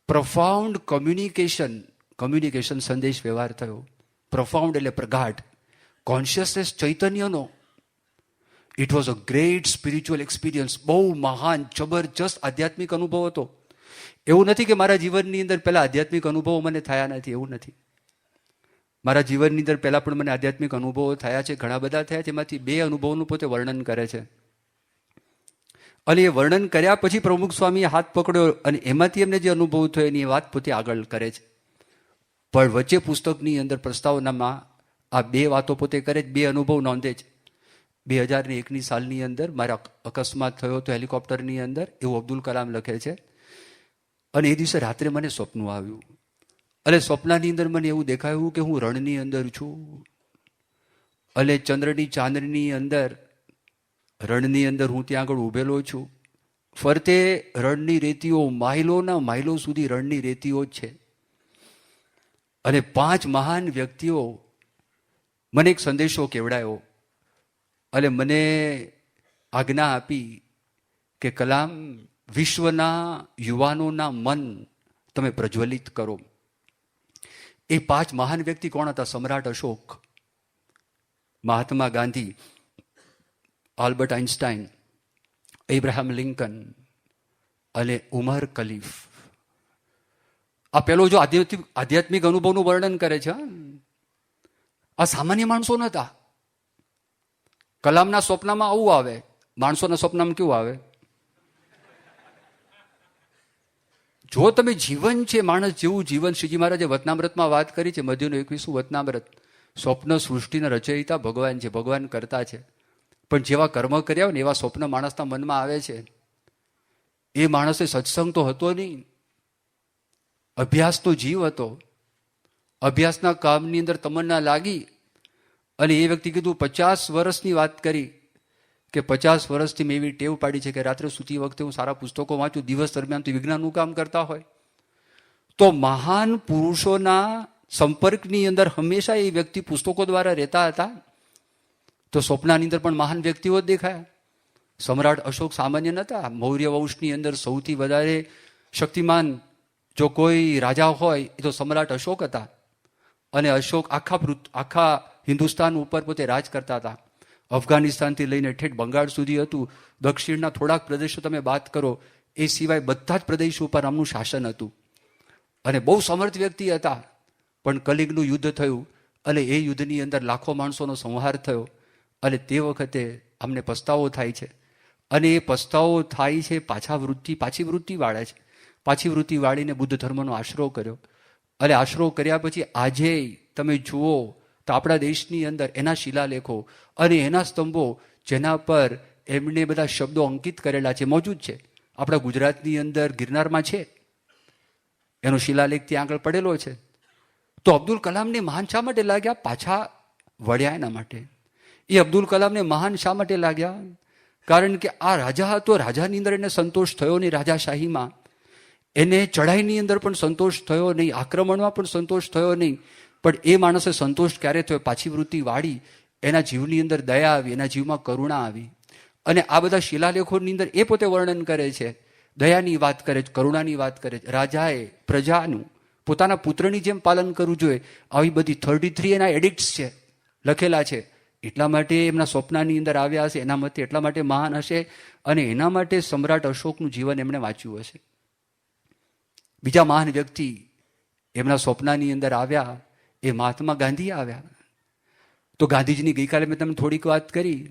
પ્રોફાઉન્ડ કમ્યુનિકેશન સંદેશ વ્યવહાર થયો. પ્રોફાઉન્ડ એટલે પ્રગાઢ. કોન્શિયસનેસ ચૈતન્યનો. It was a great spiritual experience. બહુ મહાન જબરજસ્ત આધ્યાત્મિક અનુભવ હતો. એવું નથી કે મારા જીવનની અંદર પહેલા આધ્યાત્મિક અનુભવો મને થયા નથી, એવું નથી. મારા જીવનની અંદર પહેલાં પણ મને આધ્યાત્મિક અનુભવો થયા છે, ઘણા બધા થયા છે. એમાંથી 2 અનુભવોનું પોતે વર્ણન કરે છે. અને એ વર્ણન કર્યા પછી પ્રમુખ સ્વામીએ હાથ પકડ્યો અને એમાંથી એમને જે અનુભવ થયો એની વાત પોતે આગળ કરે છે. પણ વચ્ચે પુસ્તકની અંદર પ્રસ્તાવનામાં આ 2 વાતો પોતે કરે છે, 2 અનુભવ નોંધે છે. 2001ની સાલની અંદર મારા અકસ્માત થયો હતો હેલિકોપ્ટરની અંદર, એવું અબ્દુલ કલામ લખે છે. અને એ દિવસે રાત્રે મને સ્વપ્ન આવ્યું અને સ્વપ્નની અંદર મને એવું દેખાયું કે હું રણની અંદર છું અને ચંદ્રની ચાંદની અંદર રણની અંદર હું ત્યાં આગળ ઊભેલો છું. ફરતે રણની રેતીઓ માઇલોના માઇલો સુધી રણની રેતીઓ જ છે. અને 5 મહાન વ્યક્તિઓ મને એક સંદેશો કેવડાયો અને મને આજ્ઞા આપી કે કલામ, વિશ્વના યુવાનોના મન તમે પ્રજ્વલિત કરો. એ 5 મહાન વ્યક્તિ કોણ હતા? સમ્રાટ Ashok, Mahatma Gandhi, Albert Einstein, Abraham Lincoln અને ઉમર ખલીફ. આ પેલો જો આધ્યાત્મિક અનુભવનું વર્ણન કરે છે. આ સામાન્ય માણસો નહોતા. કલામના સ્વપ્નમાં આવું આવે, માણસોના સ્વપ્નમાં કેવું આવે? જો તમે જીવન છે માણસ જેવું જીવન, શ્રીજી મહારાજે વતનામૃતમાં વાત કરી છે, મધ્યનું 21મું વતનામૃત. સ્વપ્ન સૃષ્ટિના રચયિતા ભગવાન છે, ભગવાન કરતા છે. પણ જેવા કર્મ કર્યા હોય ને એવા સ્વપ્ન માણસના મનમાં આવે છે. એ માણસે સત્સંગ તો હતો નહીં, અભ્યાસનો જીવ હતો. અભ્યાસના કામની અંદર તમન્ના લાગી અને એ વ્યક્તિ કીધું 50 વર્ષની વાત કરી કે 50 વર્ષથી મેં એવી ટેવ પાડી છે કે રાત્રે સૂતી વખતે હું સારા પુસ્તકો વાંચું, દિવસ દરમિયાન તો વિજ્ઞાનનું કામ કરતા હોય. તો મહાન પુરુષોના સંપર્કની અંદર હંમેશા એ વ્યક્તિ પુસ્તકો દ્વારા રહેતા હતા. તો સ્વપ્નાની અંદર પણ મહાન વ્યક્તિઓ જ દેખાયા. સમ્રાટ અશોક સામાન્ય નહોતા. મૌર્ય વંશની અંદર સૌથી વધારે શક્તિમાન જો કોઈ રાજા હોય એ તો સમ્રાટ અશોક હતા. અને અશોક આખા હિન્દુસ્તાન ઉપર પોતે રાજ કરતા હતા. અફઘાનિસ્તાનથી લઈને ઠેઠ બંગાળ સુધી હતું. દક્ષિણના થોડાક પ્રદેશો તમે વાત કરો, એ સિવાય બધા જ પ્રદેશો ઉપર આમનું શાસન હતું. અને બહુ સમર્થ વ્યક્તિ હતા. પણ કલિંગનું યુદ્ધ થયું અને એ યુદ્ધની અંદર લાખો માણસોનો સંહાર થયો. અને તે વખતે અમને પસ્તાવો થાય છે. અને એ પસ્તાવો થાય છે પાછી વૃત્તિ વાળે છે. પાછી વૃત્તિ વાળીને બુદ્ધ ધર્મનો આશરો કર્યો. અને આશરો કર્યા પછી આજે તમે જુઓ તો આપણા દેશની અંદર એના શિલાલેખો અને એના સ્તંભો જેના પર એમણે બધા શબ્દો અંકિત કરેલા છે મોજૂદ છે. આપણા ગુજરાતની અંદર ગિરનારમાં છે, એનો શિલાલેખ ત્યાં આગળ પડેલો છે. તો અબ્દુલ કલામને મહાન શા માટે લાગ્યા? પાછા વળ્યા એના માટે. એ અબ્દુલ કલામને મહાન શા માટે લાગ્યા? કારણ કે આ રાજા હતો, રાજાની અંદર એને સંતોષ થયો નહીં. રાજાશાહીમાં એને ચઢાઈની અંદર પણ સંતોષ થયો નહીં, આક્રમણમાં પણ સંતોષ થયો નહીં. પણ એ માણસે સંતોષ ક્યારે થયો? પાછી વૃત્તિ વાળી. એના જીવની અંદર દયા આવી, એના જીવમાં કરુણા આવી. અને આ બધા શિલાલેખોની અંદર એ પોતે વર્ણન કરે છે, દયાની વાત કરે છે, કરુણાની વાત કરે છે. રાજાએ પ્રજાનું પોતાના પુત્રની જેમ પાલન કરવું જોઈએ. આવી બધી 33 એના એડિક્ટ્સ છે, લખેલા છે. એટલા માટે એમના સ્વપ્નની અંદર આવ્યા હશે, એના મતે એટલા માટે મહાન હશે અને એના માટે સમ્રાટ અશોકનું જીવન એમણે વાંચ્યું હશે. બીજા મહાન વ્યક્તિ એમના સ્વપ્નની અંદર આવ્યા એ મહાત્મા ગાંધી આવ્યા. તો ગાંધીજીની ગઈકાલે મેં તમને થોડીક વાત કરી.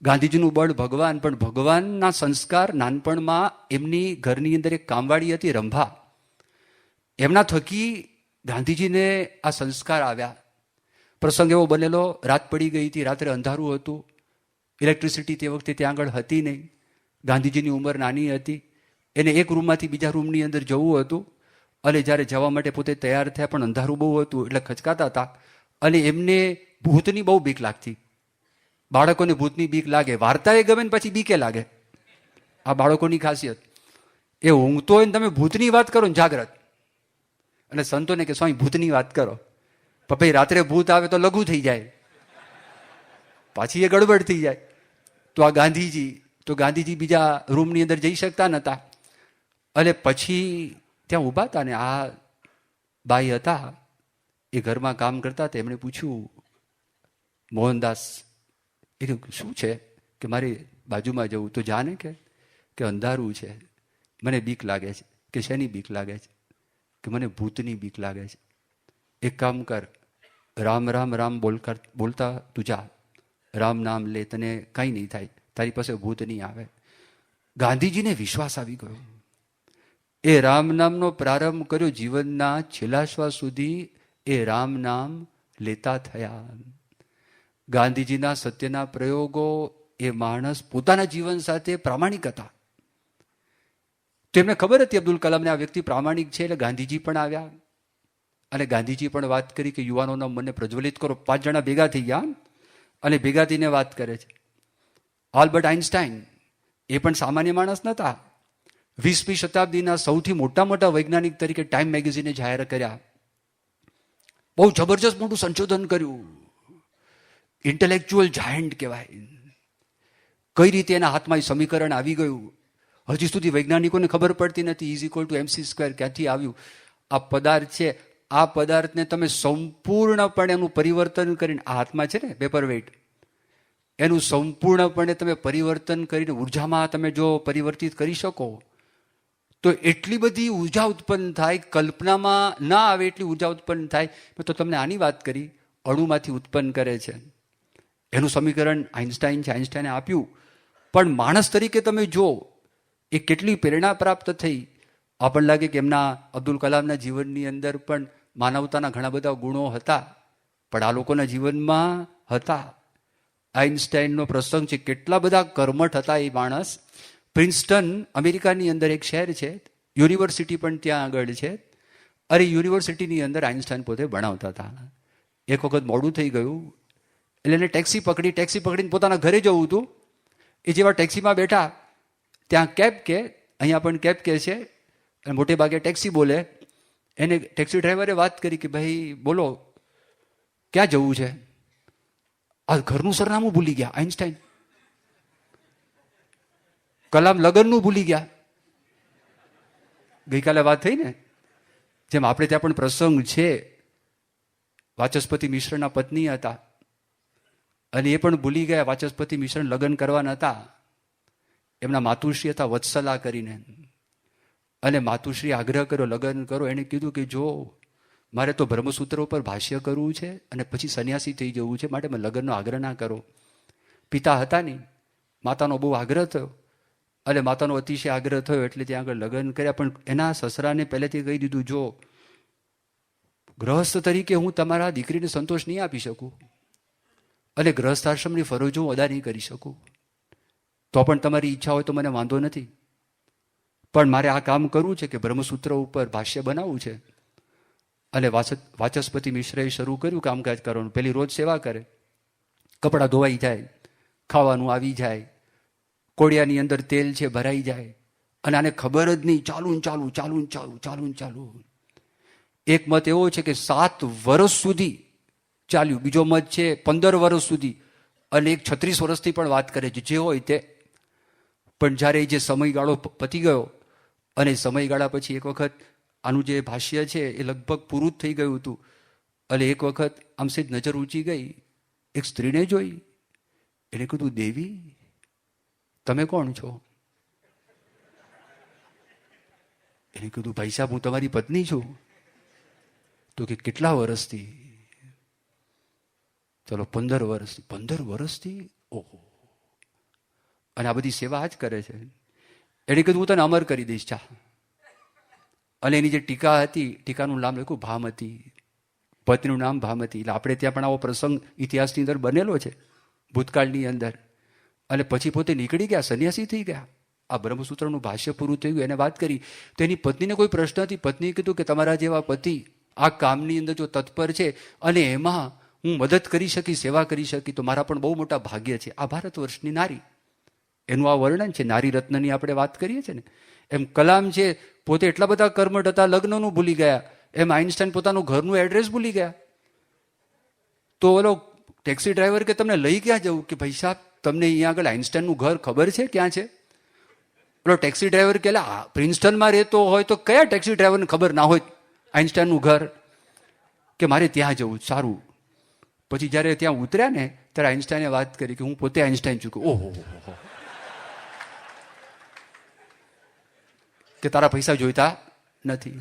ગાંધીજીનું બળ ભગવાન, પણ ભગવાનના સંસ્કાર નાનપણમાં એમની ઘરની અંદર એક કામવાળી હતી રંભા, એમના થકી ગાંધીજીને આ સંસ્કાર આવ્યા. પ્રસંગ એવો બનેલો, રાત પડી ગઈ હતી, રાત્રે અંધારું હતું, ઇલેક્ટ્રિસિટી તે વખતે ત્યાં આગળ હતી નહીં. ગાંધીજીની ઉંમર નાની હતી, એને એક રૂમમાંથી બીજા રૂમની અંદર જવું હતું. અને જ્યારે જવા માટે પોતે તૈયાર થયા પણ અંધારું બહુ હતું એટલે ખચકાતા હતા. અને એમને ભૂતની બહુ બીક લાગતી. બાળકોને ભૂતની બીક લાગે, વાર્તાએ ગમે ને પછી બીકે લાગે. આ બાળકોની ખાસિયત. એ ઊંઘતો હોય ને તમે ભૂતની વાત કરો ને જાગ્રત, અને સંતોને કે સ્વામી ભૂતની વાત કરો, પણ ભાઈ રાત્રે ભૂત આવે તો લઘુ થઈ જાય, પાછી એ ગડબડ થઈ જાય. તો ગાંધીજી બીજા રૂમની અંદર જઈ શકતા નહોતા. અને પછી ત્યાં ઊભા હતા ને આ બાઈ હતા, એ ઘરમાં કામ કરતા હતા. એમણે પૂછ્યું, મોહનદાસ, એ શું છે? કે મારી બાજુમાં જવું. તો જાને કે અંધારું છે, મને બીક લાગે છે. કે શેની બીક લાગે છે? કે મને ભૂતની બીક લાગે છે. એક કામ કર, રામ રામ રામ બોલતા તું જા, રામ નામ લે, તને કંઈ નહીં થાય, તારી પાસે ભૂત નહીં આવે. ગાંધીજીને વિશ્વાસ આવી ગયો. એ રામ નામનો પ્રારંભ કર્યો. જીવનના છેલ્લા શ્વાસ સુધી એ રામ નામ લેતા થયા. ગાંધીજીના સત્યના પ્રયોગો, એ માણસ પોતાના જીવન સાથે પ્રામાણિક હતા. તેમને ખબર હતી અબ્દુલ કલામને આ વ્યક્તિ પ્રામાણિક છે, એટલે ગાંધીજી પણ આવ્યા અને ગાંધીજી પણ વાત કરી કે યુવાનોના મનને પ્રજ્વલિત કરો. 5 જણા ભેગા થઈ ગયા અને ભેગા થઈને વાત કરે છે. આલ્બર્ટ આઇન્સ્ટાઈન એ પણ સામાન્ય માણસ નહોતા. 20મી શતાબ્દીના સૌથી મોટા વૈજ્ઞાનિક તરીકે ટાઈમ મેગેઝિને જાહેર કર્યા. બહુ જબરજસ્ત મોટું સંશોધન કર્યું. ઇન્ટેલેક્ચ્યુઅલ જાયન્ટ કહેવાય. કઈ રીતે એના હાથમાં સમીકરણ આવી ગયું હજી સુધી વૈજ્ઞાનિકોને ખબર પડતી નથી. E=mc², ક્યાંથી આવ્યું? આ પદાર્થ છે, આ પદાર્થને તમે સંપૂર્ણપણે એનું પરિવર્તન કરીને, આ હાથમાં છે ને પેપર વેઇટ, એનું સંપૂર્ણપણે તમે પરિવર્તન કરીને ઉર્જામાં તમે જો પરિવર્તિત કરી શકો તો એટલી બધી ઉર્જા ઉત્પન્ન થાય, કલ્પનામાં ના આવે એટલી ઉર્જા ઉત્પન્ન થાય. મેં તો તમને આની વાત કરી, અણુમાંથી ઉત્પન્ન કરે છે. એનું સમીકરણ આઇન્સ્ટાઈન છે, આઇન્સ્ટાઈને આપ્યું. પણ માણસ તરીકે તમે જો એ કેટલી પ્રેરણા પ્રાપ્ત થઈ. આપણને લાગે કે એમના અબ્દુલ કલામના જીવનની અંદર પણ માનવતાના ઘણા બધા ગુણો હતા, પણ આ લોકોના જીવનમાં હતા. આઇન્સ્ટાઈનનો પ્રસંગ છે, કેટલા બધા કર્મઠ હતા એ માણસ. પ્રિન્સ્ટન અમેરિકાની અંદર એક શહેર છે, યુનિવર્સિટી પણ ત્યાં આગળ છે. અરે યુનિવર્સિટીની અંદર આઇન્સ્ટાઈન પોતે ભણાવતા હતા. એક વખત મોડું થઈ ગયું એટલે એને ટેક્સી પકડીને પોતાના ઘરે જવું હતું. એ જેવા ટેક્સીમાં બેઠા ત્યાં કેબ કે, અહીંયા પણ કેબ કે છે, અને મોટે ભાગે ટેક્સી બોલે. એને ટેક્સી ડ્રાઈવરે વાત કરી કે ભાઈ બોલો ક્યાં જવું છે? આ ઘરનું સરનામું ભૂલી ગયા આઇન્સ્ટાઈન. કલામ લગ્નનું ભૂલી ગયા. ગઈકાલે વાત થઈ ને, જેમ આપણે ત્યાં પણ પ્રસંગ છે. વાચસ્પતિ મિશ્રના પત્ની હતા અને એ પણ ભૂલી ગયા. વાચસ્પતિ મિશ્ર લગ્ન કરવા નહોતા. એમના માતુશ્રી હતા વત્સલા કરીને, અને માતુશ્રી આગ્રહ કર્યો લગ્ન કરો. એણે કીધું કે જો મારે તો બ્રહ્મસૂત્ર ઉપર ભાષ્ય કરવું છે અને પછી સંન્યાસી થઈ જવું છે, માટે મેં લગ્નનો આગ્રહ ના કરો. પિતા હતા નહીં, માતાનો બહુ આગ્રહ થયો અને માતાનો અતિશય આગ્રહ થયો એટલે ત્યાં આગળ લગ્ન કર્યા. પણ એના સસરાને પહેલેથી કહી દીધું, જો ગૃહસ્થ તરીકે હું તમારા દીકરીને સંતોષ નહીં આપી શકું અને ગૃહસ્થાશ્રમની ફરજો હું અદા નહીં કરી શકું. તો પણ તમારી ઈચ્છા હોય તો મને વાંધો નથી, પણ મારે આ કામ કરવું છે કે બ્રહ્મસૂત્ર ઉપર ભાષ્ય બનાવવું છે. અને વાચસ્પતિ મિશ્રએ શરૂ કર્યું કામકાજ કરવાનું. પેલી રોજ સેવા કરે, કપડાં ધોવાઈ જાય, ખાવાનું આવી જાય, કોડિયાની અંદર તેલ છે ભરાઈ જાય, અને આને ખબર જ નહીં, ચાલુ. એક મત એવો છે કે 7 વર્ષ સુધી ચાલ્યું, બીજો મત છે 15 વર્ષ સુધી, અને એક 36 વર્ષથી પણ વાત કરે છે, જે હોય તે. પણ જ્યારે જે સમયગાળો પતી ગયો અને સમયગાળા પછી એક વખત આનું જે ભાષ્ય છે એ લગભગ પૂરું જ થઈ ગયું હતું, અને એક વખત આમ સેજ નજર ઊંચી ગઈ, એક સ્ત્રીને જોઈ. એને કીધું, દેવી તમે કોણ છો? એને કીધું, ભાઈ સાહેબ હું તમારી પત્ની છું. તો કે કેટલા વર્ષથી? ચલો 15 વર્ષથી. 15 વર્ષથી? ઓહો! અને આ બધી સેવા જ કરે છે. એણે કીધું, હું તને અમર કરી દઈશ, ચા. અને એની જે ટીકા હતી, ટીકાનું નામ લખ્યું ભામતી, પત્નીનું નામ ભામતી. એટલે આપણે ત્યાં પણ આવો પ્રસંગ ઇતિહાસની અંદર બનેલો છે, ભૂતકાળની અંદર. અને પછી પોતે નીકળી ગયા, સંન્યાસી થઈ ગયા. આ બ્રહ્મસૂત્રનું ભાષ્ય પૂરું થઈ ગયું, એને વાત કરી તો એની પત્નીને કોઈ પ્રશ્ન નથી. પત્નીએ કીધું કે તમારા જેવા પતિ આ કામની અંદર જો તત્પર છે અને એમાં હું મદદ કરી શકી, સેવા કરી શકી, તો મારા પણ બહુ મોટા ભાગ્ય છે. આ ભારત વર્ષની નારી, એનું આ વર્ણન છે. નારી રત્નની આપણે વાત કરીએ છીએ ને, એમ કલામ છે પોતે એટલા બધા કર્મઠ હતા, લગ્નનું ભૂલી ગયા. એમ આઇન્સ્ટાઈન પોતાનું ઘરનું એડ્રેસ ભૂલી ગયા. તો ઓલો ટેક્સી ડ્રાઈવર કે તમને લઈ ક્યાં જવું? કે ભાઈ સાહેબ તમને અહીંયા આગળ આઇન્સ્ટાઈનનું ઘર ખબર છે ક્યાં છે? ઓલો ટેક્સી ડ્રાઈવર કે પ્રિન્સ્ટનમાં રહેતો હોય તો કયા ટેક્સી ડ્રાઈવરને ખબર ના હોય આઇન્સ્ટાઈનનું ઘર? કે મારે ત્યાં જવું. સારું. પછી જ્યારે ત્યાં ઉતર્યા ને ત્યારે આઇન્સ્ટાઈને વાત કરી કે હું પોતે આઇન્સ્ટાઈન છું. ઓહો, કે તારા પૈસા જોઈતા નથી.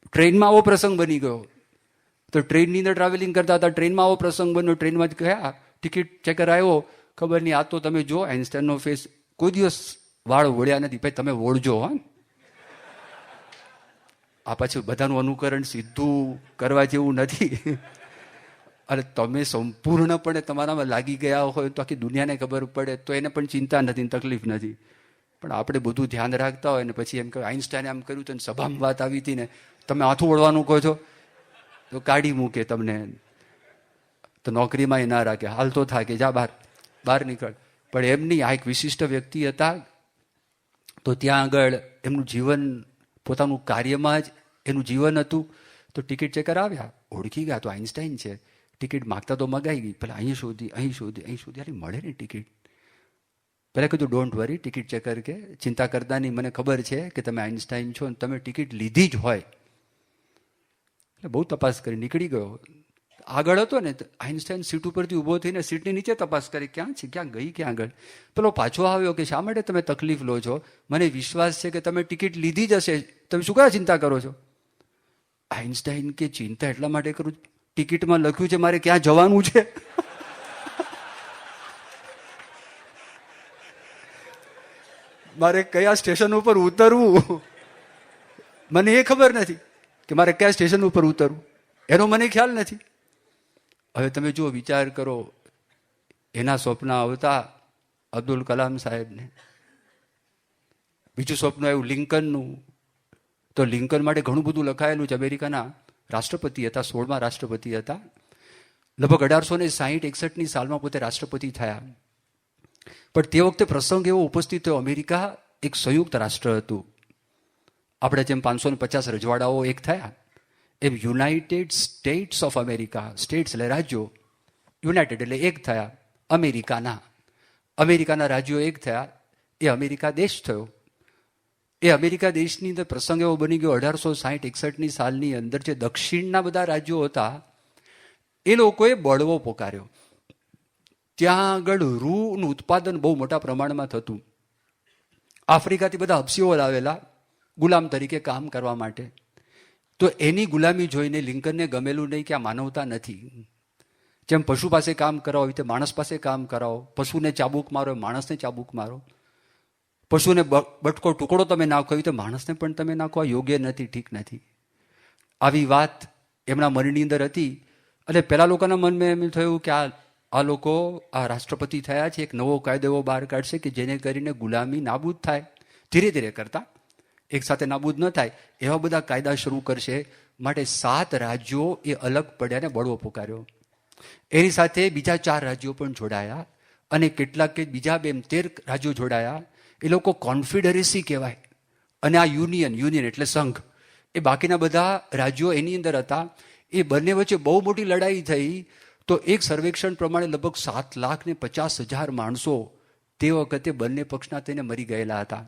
ટ્રેનમાં આવો પ્રસંગ બની ગયો. તો ટ્રેનની અંદર ટ્રાવેલિંગ કરતા હતા, ટ્રેનમાં આવો પ્રસંગ બન્યો, ટ્રેનમાં જ ગયા, ટિકિટ ચેકર આવ્યો, ખબર નહીં, આ તો તમે જો આઇન્સ્ટાઈનનો ફેસ કોઈ દિવસ વાળ વળ્યા નથી. ભાઈ તમે વળજો, હા. આ પાછું બધાનું અનુકરણ સીધું કરવા જેવું નથી. અને તમે સંપૂર્ણપણે તમારામાં લાગી ગયા હોય તો આખી દુનિયાને ખબર પડે તો એને પણ ચિંતા નથી, તકલીફ નથી. પણ આપણે બધું ધ્યાન રાખતા હોય ને પછી એમ કહે આઇન્સ્ટાઈને આમ કર્યું તો સભામાં વાત આવી હતી ને, તમે હાથું વળવાનું કહો છો તો કાઢી મૂકે તમને, તો નોકરીમાં એ ના રાખે, હાલ તો થાય કે જા બહાર નીકળ. પણ એમની આ એક વિશિષ્ટ વ્યક્તિ હતા. તો ત્યાં આગળ એમનું જીવન પોતાનું કાર્યમાં જ એનું જીવન હતું. તો ટિકિટ ચેકર આવ્યા, ઓળખી ગયા તો આઇન્સ્ટાઈન છે. ટિકિટ માગતા તો મગાઈ ગઈ, પેલા અહીં શોધી અરે મળે ને ટિકિટ. પહેલાં કીધું ડોન્ટ વરી, ટિકિટ ચેકર કે ચિંતા કરતા નહીં, મને ખબર છે કે તમે આઇન્સ્ટાઈન છો ને તમે ટિકિટ લીધી જ હોય. એટલે બહુ તપાસ કરી, નીકળી ગયો. આગળ હતો ને આઇન્સ્ટાઈન સીટ ઉપરથી ઊભો થઈને સીટની નીચે તપાસ કરી, ક્યાં છે, ક્યાં ગઈ, ક્યાં આગળ. પેલો પાછો આવ્યો કે શા માટે તમે તકલીફ લો છો, મને વિશ્વાસ છે કે તમે ટિકિટ લીધી જ હશે, તમે શું કાં ચિંતા કરો છો. આઇન્સ્ટાઈન કે ચિંતા એટલા માટે કરું, ટિકિટમાં લખ્યું છે મારે ક્યાં જવાનું છે. મારે કયા સ્ટેશન ઉપર ઉતરવું મને એ ખબર નથી, કે મારે કયા સ્ટેશન ઉપર ઉતરવું એનો મને ખ્યાલ નથી. હવે તમે જો વિચાર કરો, એના સ્વપ્ન આવતા અબ્દુલ કલામ સાહેબને, બીજું સ્વપ્ન આવ્યું લિંકનનું. તો લિંકન માટે ઘણું બધું લખાયેલું છે. અમેરિકાના રાષ્ટ્રપતિ હતા, 16મા રાષ્ટ્રપતિ હતા. લગભગ 1860-61ની સાલમાં પોતે રાષ્ટ્રપતિ થયા. પણ તે વખતે પ્રસંગ એવો ઉપસ્થિત થયો, અમેરિકા એક સંયુક્ત રાષ્ટ્ર હતું. આપણે જેમ 550 રજવાડાઓ એક થયા એમ United States of America, states એટલે રાજ્યો, યુનાઇટેડ એટલે એક થયા. અમેરિકાના રાજ્યો એક થયા, એ અમેરિકા દેશ થયો. એ અમેરિકા દેશની અંદર પ્રસંગ એવો બની ગયો 1860-61ની સાલની અંદર જે દક્ષિણના બધા રાજ્યો હતા એ લોકોએ બળવો પોકાર્યો. ત્યાં આગળ રૂનું ઉત્પાદન બહુ મોટા પ્રમાણમાં થતું. આફ્રિકાથી બધા હબસીઓ આવેલા ગુલામ તરીકે કામ કરવા માટે. તો એની ગુલામી જોઈને લિંકનને ગમેલું નહીં કે આ માનવતા નથી. જેમ પશુ પાસે કામ કરાવો તે માણસ પાસે કામ કરાવો, પશુને ચાબુક મારો માણસને ચાબુક મારો, પશુને બટકો ટુકડો તમે નાખો તો માણસને પણ તમે નાખો, આ યોગ્ય નથી, ઠીક નથી. આવી વાત એમના મનની અંદર હતી. અને પેલા લોકોના મનમાં એમ થયું કે આ લોકો આ રાષ્ટ્રપતિ થયા છે, એક નવો કાયદો એવો બહાર કાઢશે કે જેને કરીને ગુલામી નાબૂદ થાય, ધીરે ધીરે કરતા એક સાથે નાબૂદ ન થાય એવા બધા કાયદા શરૂ કરશે. માટે 7 રાજ્યો એ અલગ પડ્યા ને બળવો પુકાર્યો. એની સાથે બીજા 4 રાજ્યો પણ જોડાયા અને કેટલાક બીજા 13 રાજ્યો જોડાયા. એ લોકો કોન્ફિડરસી કહેવાય. અને આ યુનિયન એટલે સંઘ, એ બાકીના બધા રાજ્યો એની અંદર હતા. એ બંને વચ્ચે બહુ મોટી લડાઈ થઈ. તો એક સર્વેક્ષણ પ્રમાણે લગભગ 7,50,000 માણસો તે વખતે બંને પક્ષના તેને મરી ગયેલા હતા.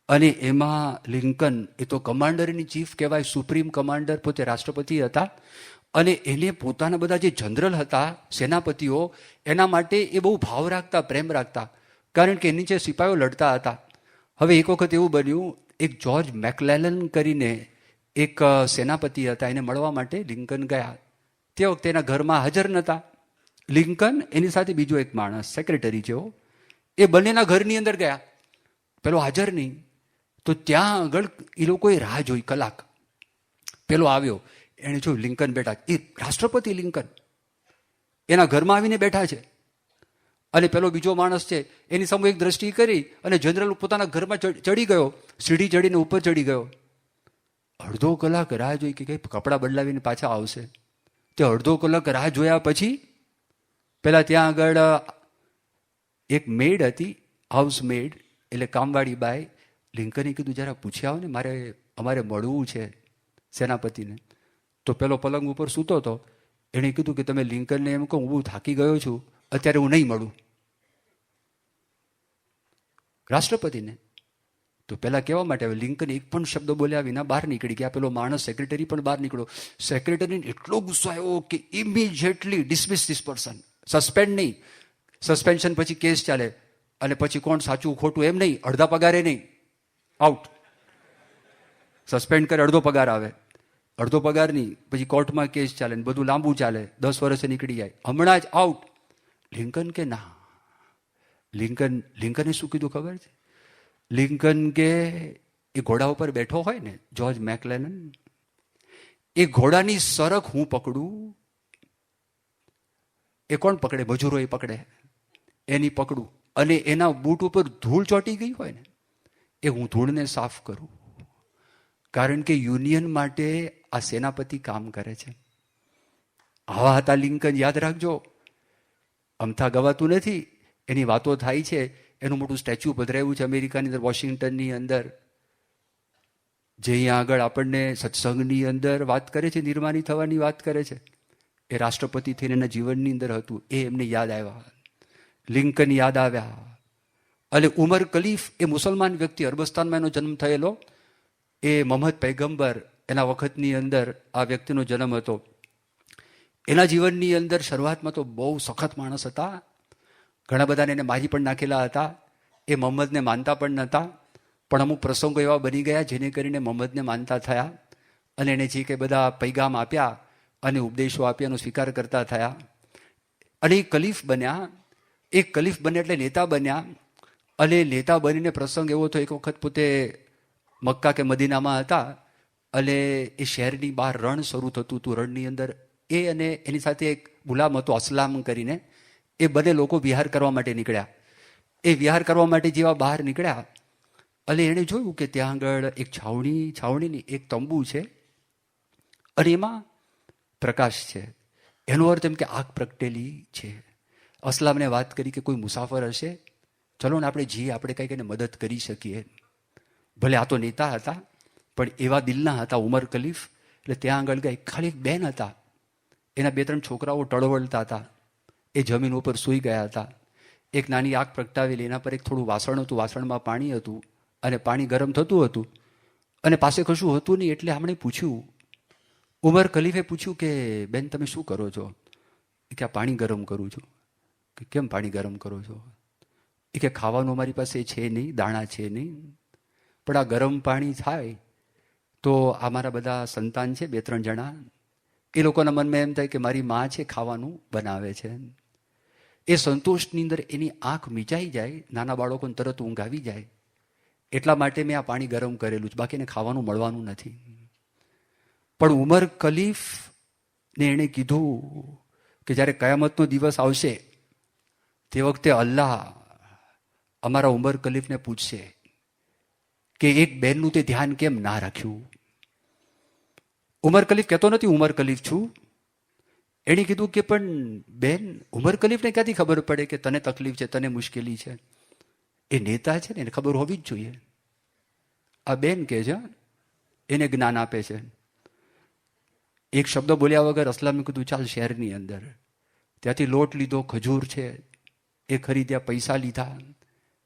અને એમાં લિંકન એ તો કમાન્ડર ઇન ચીફ કહેવાય, સુપ્રીમ કમાન્ડર, પોતે રાષ્ટ્રપતિ હતા. અને એને પોતાના બધા જે જનરલ હતા, સેનાપતિઓ, એના માટે એ બહુ ભાવ રાખતા, પ્રેમ રાખતા, કારણ કે એની જે સિપાહીઓ લડતા હતા. હવે એક વખત એવું બન્યું, એક જ્યોર્જ મેકલેલન કરીને એક સેનાપતિ હતા, એને મળવા માટે લિંકન ગયા. તે વખતે એના ઘરમાં હાજર નહોતા. લિંકન એની સાથે બીજો એક માણસ સેક્રેટરી જેવો, એ બંનેના ઘરની અંદર ગયા. પેલો હાજર નહીં. તો ત્યાં આગળ એ લોકોએ રાહ જોઈ કલાક. પેલો આવ્યો, એણે જોયું લિંકન બેઠા, એ રાષ્ટ્રપતિ લિંકન એના ઘરમાં આવીને બેઠા છે. અને પેલો બીજો માણસ છે એની સામે એક દ્રષ્ટિ કરી અને જનરલ પોતાના ઘરમાં ચડી ગયો, સીડી ચડીને ઉપર ચડી ગયો. અડધો કલાક રાહ જોઈ કે કંઈ કપડાં બદલાવીને પાછા આવશે. તે અડધો કલાક રાહ જોયા પછી પેલા ત્યાં આગળ એક મેડ હતી, હાઉસ મેડ એટલે કામવાળી બાઈ. લિંકને કીધું જરા પૂછ્યા આવો ને, અમારે મળવું છે સેનાપતિને. તો પેલો પલંગ ઉપર સૂતો હતો, એણે કીધું કે તમે લિંકનને એમ કહો હું થાકી ગયો છું, અત્યારે હું નહીં મળું રાષ્ટ્રપતિને. તો પહેલાં કહેવા માટે હવે લિંકન એક પણ શબ્દ બોલ્યા વિના બહાર નીકળી ગયા. પેલો માણસ સેક્રેટરી પણ બહાર નીકળ્યો. સેક્રેટરીને એટલો ગુસ્સો આવ્યો કે immediately dismiss this person. Suspend નહીં, સસ્પેન્શન પછી કેસ ચાલે અને પછી કોણ સાચું ખોટું એમ નહીં, અડધા પગારે નહીં, આઉટ. સસ્પેન્ડ કરે અડધો પગાર આવે. અડધો પગાર નહીં, પછી કોર્ટમાં કેસ ચાલે ને બધું લાંબુ ચાલે, 10 વર્ષે નીકળી જાય, હમણાં જ આઉટ. લિંકન કે ના. લિંકને શું કીધું ખબર છે? લિંકન કે એ ઘોડા ઉપર બેઠો હોય ને, જ્યોર્જ મેકલેનન, એ ઘોડાની સરખ હું પકડું. એ કોણ પકડે? મજૂરો એ પકડે, એની પકડું. અને એના બૂટ ઉપર ધૂળ ચોંટી ગઈ હોય ને, એ હું ધૂળને સાફ કરું. કારણ કે યુનિયન માટે આ સેનાપતિ કામ કરે છે. આવા હતા લિંકન, યાદ રાખજો. અમથા ગવાતું નથી, એની વાતો થાય છે. એનું મોટું સ્ટેચ્યુ પધરાવ્યું છે અમેરિકાની અંદર, વોશિંગ્ટનની અંદર, જે અહીંયા આગળ આપણને સત્સંગની અંદર વાત કરે છે, નિર્માની થવાની વાત કરે છે. એ રાષ્ટ્રપતિ થઈને એના જીવનની અંદર હતું. એ એમને યાદ આવ્યા, લિંકન યાદ આવ્યા. અને ઉમર ખલીફ એ મુસલમાન વ્યક્તિ, અરબસ્તાનમાં એનો જન્મ થયેલો. એ મોહમ્મદ પૈગંબર એના વખતની અંદર આ વ્યક્તિનો જન્મ હતો. એના જીવનની અંદર શરૂઆતમાં તો બહુ સખત માણસ હતા. ઘણા બધાને એને મારી પણ નાખેલા હતા. એ મોહમ્મદને માનતા પણ નહોતા. પણ અમુક પ્રસંગો એવા બની ગયા જેને કરીને મોહમ્મદને માનતા થયા. અને એને જે કંઈ બધા પૈગામ આપ્યા અને ઉપદેશો આપ્યા એનો સ્વીકાર કરતા થયા. અને એ ખલીફ બન્યા. એ ખલીફ બન્યા એટલે નેતા બન્યા. અને નેતા બનીને પ્રસંગ એવો થયો, એક વખત પોતે મક્કા કે મદીનામાં હતા અને એ શહેરની બહાર રણ શરૂ થતું હતું. રણની અંદર એ અને એની સાથે એક ગુલામ હતો અસલામ કરીને, એ બંને લોકો વિહાર કરવા માટે નીકળ્યા. એ વિહાર કરવા માટે જેવા બહાર નીકળ્યા અને એણે જોયું કે ત્યાં આગળ એક છાવણીની એક તંબુ છે અને એમાં પ્રકાશ છે. એનો અર્થ એમ કે આગ પ્રગટેલી છે. અસલામને વાત કરી કે કોઈ મુસાફર હશે, ચલો ને આપણે જઈએ, આપણે કંઈક એને મદદ કરી શકીએ. ભલે આ તો નેતા હતા પણ એવા દિલના હતા ઉમર ખલીફ. એટલે ત્યાં આગળ ગયા. ખાલી એક બેન હતા, એના 2-3 છોકરાઓ ટળવળતા હતા. એ જમીન ઉપર સૂઈ ગયા હતા. એક નાની આગ પ્રગટાવેલી, એના પર એક થોડું વાસણ હતું, વાસણમાં પાણી હતું અને પાણી ગરમ થતું હતું અને પાસે કશું હતું નહીં. એટલે આપણે પૂછ્યું, ઉમર ખલીફે પૂછ્યું કે બેન તમે શું કરો છો? કે આ પાણી ગરમ કરું છું. કે કેમ પાણી ગરમ કરો છો? એ કે ખાવાનું અમારી પાસે છે નહીં, દાણા છે નહીં, પણ આ ગરમ પાણી થાય તો આ મારા બધા સંતાન છે 2-3 જણા, એ લોકોના મનમાં એમ થાય કે મારી મા છે ખાવાનું બનાવે છે. એ સંતોષની અંદર એની આંખ મીચાઈ જાય, નાના બાળકોને તરત ઊંઘ આવી જાય. એટલા માટે મેં આ પાણી ગરમ કરેલું છે, બાકી એને ખાવાનું મળવાનું નથી. પણ ઉમર ખલીફને એણે કીધું કે જ્યારે કયામતનો દિવસ આવશે તે વખતે અલ્લાહ અમારા ઉમર ખલીફને પૂછશે કે એક બેનનું તે ધ્યાન કેમ ના રાખ્યું. ઉમર ખલીફ કહેતો નથી ઉમર ખલીફ છું. એણે કીધું કે પણ બેન, ઉમર ખલીફને ક્યાંથી ખબર પડે કે તને તકલીફ છે, તને મુશ્કેલી છે? એ નેતા છે ને, એને ખબર હોવી જ જોઈએ. આ બેન કે છે, એને જ્ઞાન આપે છે. એક શબ્દ બોલ્યા વગર અસલામે કીધું ચાલ શહેરની અંદર. ત્યાંથી લોટ લીધો, ખજૂર છે એ ખરીદ્યા, પૈસા લીધા,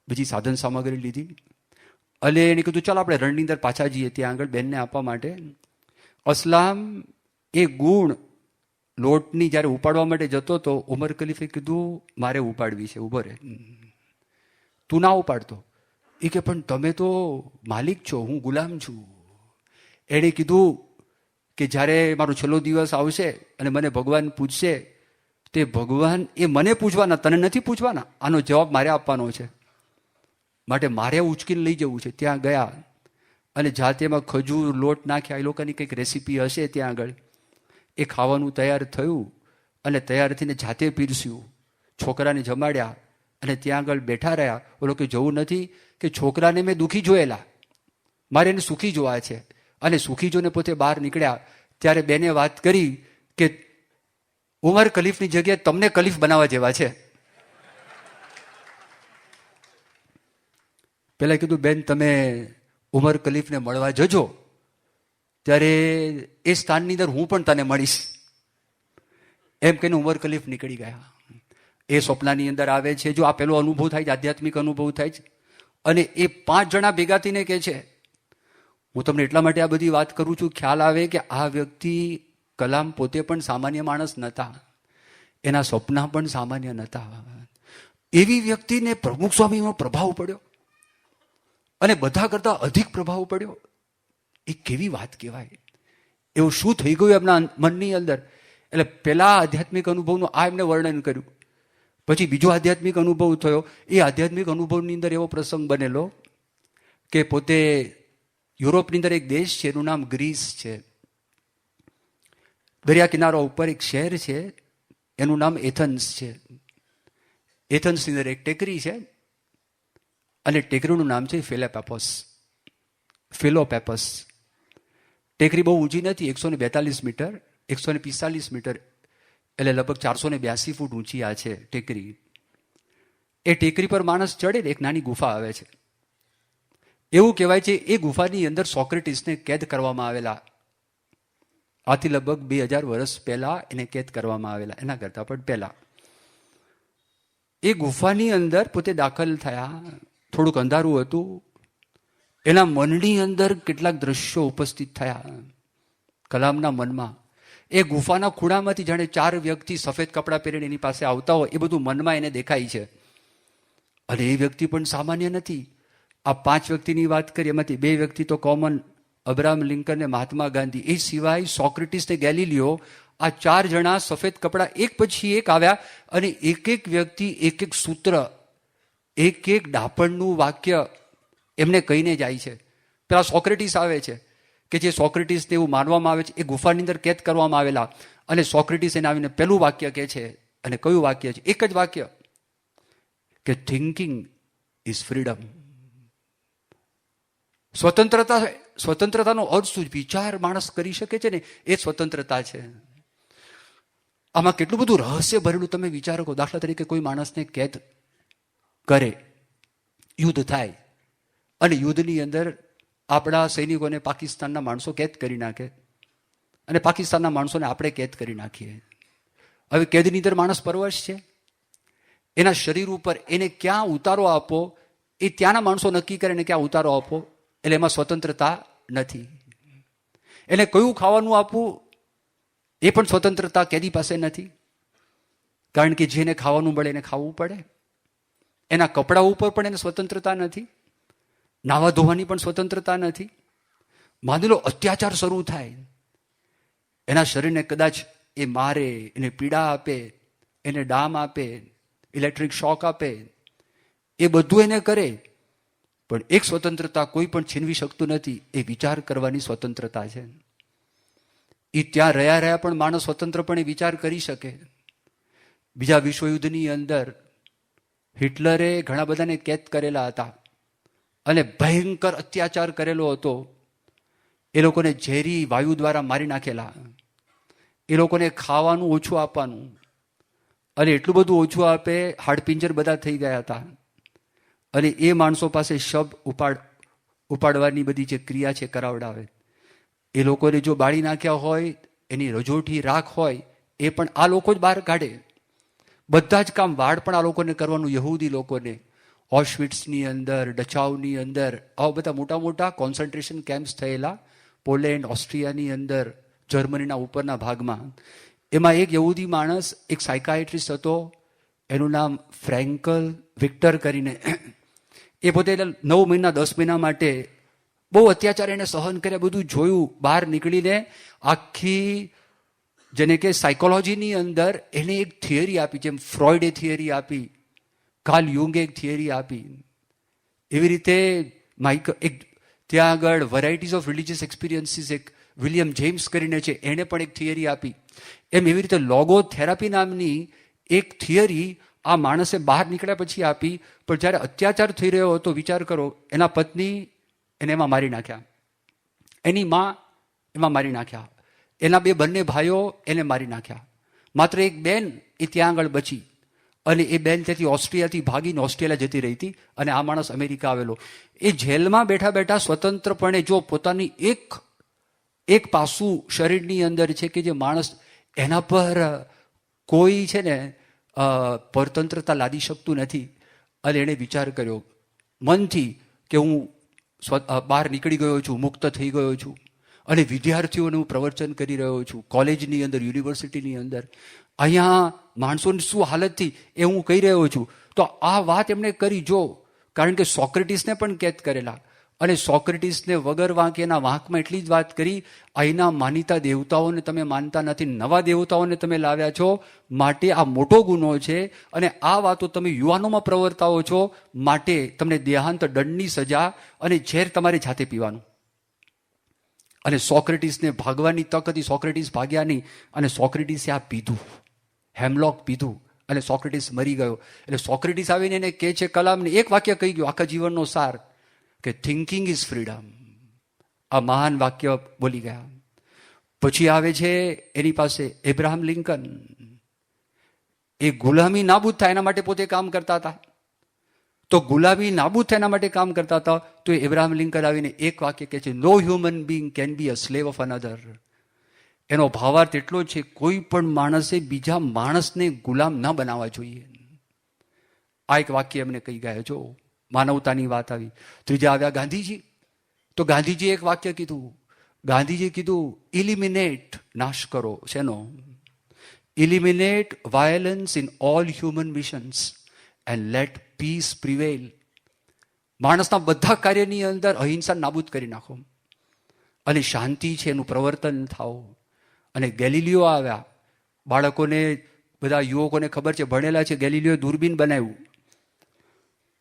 બીજી સાધન સામગ્રી લીધી અને એને કીધું ચાલ આપણે રણની અંદર પાછા જઈએ ત્યાં આગળ બેનને આપવા માટે. અસલામ એ ગુણ લોટની જ્યારે ઉપાડવા માટે જતો તો ઉમર ખલીફે કીધું મારે ઉપાડવી છે, ઉભો રહે, તું ના ઉપાડતો. એ કે પણ તમે તો માલિક છો, હું ગુલામ છું. એણે કીધું કે જ્યારે મારો છેલ્લો દિવસ આવશે અને મને ભગવાન પૂછશે, તે ભગવાન એ મને પૂછવાના, તને નથી પૂછવાના. આનો જવાબ મારે આપવાનો છે, માટે મારે ઉચકીને લઈ જવું છે. ત્યાં ગયા અને જાતે એમાં ખજૂર લોટ નાખ્યા, એ લોકોની કંઈક રેસીપી હશે ત્યાં આગળ. એ ખાવાનું તૈયાર થયું અને તૈયાર થઈને જાતે પીરસ્યું, છોકરાને જમાડ્યા અને ત્યાં આગળ બેઠા રહ્યા. ઓલો કે જવું નથી, કે છોકરાને મેં દુઃખી જોયેલા, મારે એને સુખી જોવા છે. અને સુખી જોઈને પોતે બહાર નીકળ્યા ત્યારે બેને વાત કરી કે ઉમર ખલીફની જગ્યાએ તમને ખલીફ બનાવવા જેવા છે. પેલા કીધું બેન તમે ઉમર ખલીફને મળવા જજો, ત્યારે એ સ્થાનની અંદર હું પણ તને મળીશ. એમ કહીને ઉમર ખલીફ નીકળી ગયા. એ સ્વપ્નાની અંદર આવે છે. જો આ પેલો અનુભવ થાય છે, આધ્યાત્મિક અનુભવ થાય છે. અને એ 5 જણા ભેગા થઈને કહે છે, હું તમને એટલા માટે આ બધી વાત કરું છું, ખ્યાલ આવે કે આ વ્યક્તિ કલામ પોતે પણ સામાન્ય માણસ નહોતા, એના સપના પણ સામાન્ય નહોતા. એવી વ્યક્તિને પ્રમુખ સ્વામીનો પ્રભાવ પડ્યો અને બધા કરતા અધિક પ્રભાવ પડ્યો. એ કેવી વાત કહેવાય. એવું શું થઈ ગયું એમના મનની અંદર. એટલે પહેલા આધ્યાત્મિક અનુભવનું આ એમને વર્ણન કર્યું. પછી બીજો આધ્યાત્મિક અનુભવ થયો. એ આધ્યાત્મિક અનુભવની અંદર એવો પ્રસંગ બનેલો કે પોતે યુરોપની અંદર એક દેશ છે, એનું નામ ગ્રીસ છે. દરિયા કિનારા ઉપર એક શહેર છે, એનું નામ એથન્સ છે. એથન્સની અંદર એક ટેકરી છે, અને ટેકરીનું નામ છે ફિલોપેપસ. ટેકરી બહુ ઊંચી નથી, 142 મીટર, 145 મીટર, એટલે લગભગ 482 ફૂટ ઊંચી આ છે ટેકરી. એ ટેકરી પર માણસ ચડે ને એક નાની ગુફા આવે છે. એવું કહેવાય છે એ ગુફાની અંદર સોક્રેટિસને કેદ કરવામાં આવેલા. આથી લગભગ 2000 વર્ષ પહેલા એને કેદ કરવામાં આવેલા, એના કરતાં પણ પહેલા. એ ગુફાની અંદર પોતે દાખલ થયા. થોડુંક અંધારું હતું. એના મનની અંદર કેટલાક દ્રશ્યો ઉપસ્થિત થયા કલામના મનમાં. એ ગુફાના ખૂણામાંથી જાણે 4 વ્યક્તિ સફેદ કપડાં પહેરીને એની પાસે આવતા હોય એ બધું મનમાં એને દેખાય છે. અને એ વ્યક્તિ પણ સામાન્ય નથી. આ 5 વ્યક્તિની વાત કરી, એમાંથી 2 વ્યક્તિ તો કોમન, અબ્રાહમ લિંકન ને મહાત્મા ગાંધી. એ સિવાય સોક્રેટિસ ને ગેલિલિયો, આ 4 જણા સફેદ કપડાં એક પછી એક આવ્યા, અને એક એક વ્યક્તિ એક એક સૂત્ર, એક એક ડાપણનું વાક્ય એમને કહીને જાય છે. પેલા સોક્રેટિસ આવે છે કે જે સોક્રેટિસને એવું માનવામાં આવે છે એ ગુફાની અંદર કેદ કરવામાં આવેલા, અને સોક્રેટિસ એને આવીને પહેલું વાક્ય કહે છે. અને કયું વાક્ય છે? એક જ વાક્ય કે થિંકિંગ ઇઝ ફ્રીડમ. સ્વતંત્રતાનો અર્થ શું? વિચાર માણસ કરી શકે છે ને, એ સ્વતંત્રતા છે. આમાં કેટલું બધું રહસ્ય ભરેલું તમે વિચારો કરો. દાખલા તરીકે કોઈ માણસને કેદ કરે, યુદ્ધ થાય, અને યુદ્ધની અંદર આપણા સૈનિકોને પાકિસ્તાનના માણસો કેદ કરી નાખે, અને પાકિસ્તાનના માણસોને આપણે કેદ કરી નાખીએ. હવે કેદની અંદર માણસ પરવશ છે. એના શરીર ઉપર એને ક્યાં ઉતારો આપો એ ત્યાંના માણસો નક્કી કરે ને ક્યાં ઉતારો આપો. એટલે એમાં સ્વતંત્રતા નથી. એને કયું ખાવાનું આપવું એ પણ સ્વતંત્રતા કેદી પાસે નથી. કારણ કે જેને ખાવાનું મળે એને ખાવું પડે. એના કપડા ઉપર પણ એને સ્વતંત્રતા નથી. નાવા ધોવાની પણ સ્વતંત્રતા નથી. માની લો અત્યાચાર શરૂ થાય, એના શરીરને કદાચ એ મારે, એને પીડા આપે, એને ડામ આપે, ઇલેક્ટ્રિક શોક આપે, એ બધું એને કરે, પણ એક સ્વતંત્રતા કોઈ પણ છીનવી શકતું નથી. એ વિચાર કરવાની સ્વતંત્રતા છે. એ ત્યાં રહ્યા પણ માણસ સ્વતંત્રપણે વિચાર કરી શકે. બીજા વિશ્વયુદ્ધની અંદર હિટલરે ઘણા બધાને કેદ કરેલા હતા, અને ભયંકર અત્યાચાર કરેલો હતો. એ લોકોને ઝેરી વાયુ દ્વારા મારી નાખેલા. એ લોકોને ખાવાનું ઓછું આપવાનું, અને એટલું બધું ઓછું આપે હાડપિંજર બધા થઈ ગયા હતા. અને એ માણસો પાસે શબ ઉપાડવાની બધી જે ક્રિયા છે કરાવડાવે. એ લોકોને જો બાળી નાખ્યા હોય, એની રજોઠી રાખ હોય, એ પણ આ લોકો જ બહાર કાઢે. બધા જ કામ વાડ પણ આ લોકોને કરવાનું, યહૂદી લોકોને. ઓશવિટ્સની અંદર, ડચાઉની અંદર, આવા બધા મોટા મોટા કોન્સન્ટ્રેશન કેમ્પ્સ થયેલા પોલેન્ડ, ઓસ્ટ્રિયાની અંદર, જર્મનીના ઉપરના ભાગમાં. એમાં એક યહૂદી માણસ, એક સાયકાઇટ્રિસ્ટ હતો, એનું નામ ફ્રેન્કલ વિક્ટર કરીને. એ પોતે 9 મહિના 10 મહિના માટે બહુ અત્યાચાર એને સહન કર્યા, બધું જોયું. બહાર નીકળીને આખી જેને કે સાયકોલોજીની અંદર એને એક થિયરી આપી, જેમ ફ્રોઇડે થિયરી આપી, કાર્લ યુંગે એક થિયરી આપી. એવી રીતે એક ત્યાં આગળ વેરાયટીઝ ઓફ રિલિજિયસ એક્સપિરિયન્સીસ એક વિલિયમ જેમ્સ કરીને છે, એણે પણ એક થિયરી આપી. એમ એવી રીતે લોગો થેરાપી નામની એક થિયરી આ માણસે બહાર નીકળ્યા પછી આપી. પણ જ્યારે અત્યાચાર થઈ રહ્યો હતો, વિચાર કરો, એના પત્ની એને એમાં મારી નાખ્યા, એની મા એમાં મારી નાખ્યા, એના બંને ભાઈઓ એને મારી નાખ્યા. માત્ર એક બેન એ ત્યાં આગળ બચી, અને એ બેન ત્યાંથી ઓસ્ટ્રિયાથી ભાગીને ઓસ્ટ્રેલિયા જતી રહી હતી, અને આ માણસ અમેરિકા આવેલો. એ જેલમાં બેઠા બેઠા સ્વતંત્રપણે જો પોતાની એક પાસું શરીરની અંદર છે કે જે માણસ એના પર કોઈ છે ને પરતંત્રતા લાદી શકતું નથી. અને એણે વિચાર કર્યો મનથી કે હું બહાર નીકળી ગયો છું, મુક્ત થઈ ગયો છું, અને વિદ્યાર્થીઓને હું પ્રવચન કરી રહ્યો છું કોલેજની અંદર, યુનિવર્સિટીની અંદર. અહીંયા માણસોની શું હાલત થઈ એ હું કહી રહ્યો છું. તો આ વાત એમણે કરી. જો કારણ કે સોક્રેટિસને પણ કેદ કરેલા, અને સોક્રેટિસને વગર વાંકે એના વાંકમાં એટલી જ વાત કરી, અહીંના માનીતા દેવતાઓને તમે માનતા નથી, નવા દેવતાઓને તમે લાવ્યા છો, માટે આ મોટો ગુનો છે. અને આ વાતો તમે યુવાનોમાં પ્રવર્તાવો છો, માટે તમને દેહાંત દંડની સજા અને ઝેર તમારે જાતે પીવાનું. અને સોક્રેટિસને ભાગવાની તક હતી, સોક્રેટિસ ભાગ્યા નહીં, અને સોક્રેટિસે આ પીધું, હેમલોક પીધું, અને સોક્રેટિસ મરી ગયો. એટલે સોક્રેટિસ આવીને એને કહે છે, કલામને એક વાક્ય કહી ગયો આખા જીવનનો સાર, કે થિંકિંગ ઇઝ ફ્રીડમ. આ મહાન વાક્ય બોલી ગયા. પછી આવે છે એની પાસે એબ્રાહમ લિંકન. એ ગુલામી નાબૂદ થાય એના માટે પોતે કામ કરતા હતા. તો ગુલામી નાબૂદ થાય એના માટે કામ કરતા હતા. તો એબ્રાહમ લિંકન આવીને એક વાક્ય કહે છે, no human being can be a slave of another. એનો ભાવાર્થ એટલો છે, કોઈ પણ માણસે બીજા માણસને ગુલામ ન બનાવવા જોઈએ. આ એક વાક્ય એમને કહી ગયા. જો માનવતાની વાત આવી. ત્રીજા આવ્યા ગાંધીજી. તો ગાંધીજી એક વાક્ય કીધું. ગાંધીજી કીધું, ઇલિમિનેટ, નાશ કરો. શેનો? Eliminate violence in all human missions and let peace prevail. માણસના બધા કાર્યની અંદર અહિંસા નાબૂદ કરી નાખો અને શાંતિ છે એનું પ્રવર્તન થાવ. અને ગેલિલિયો આવ્યા. બાળકોને, બધા યુવકોને ખબર છે, ભણેલા છે, ગેલિલિયો દૂરબીન બનાવ્યું.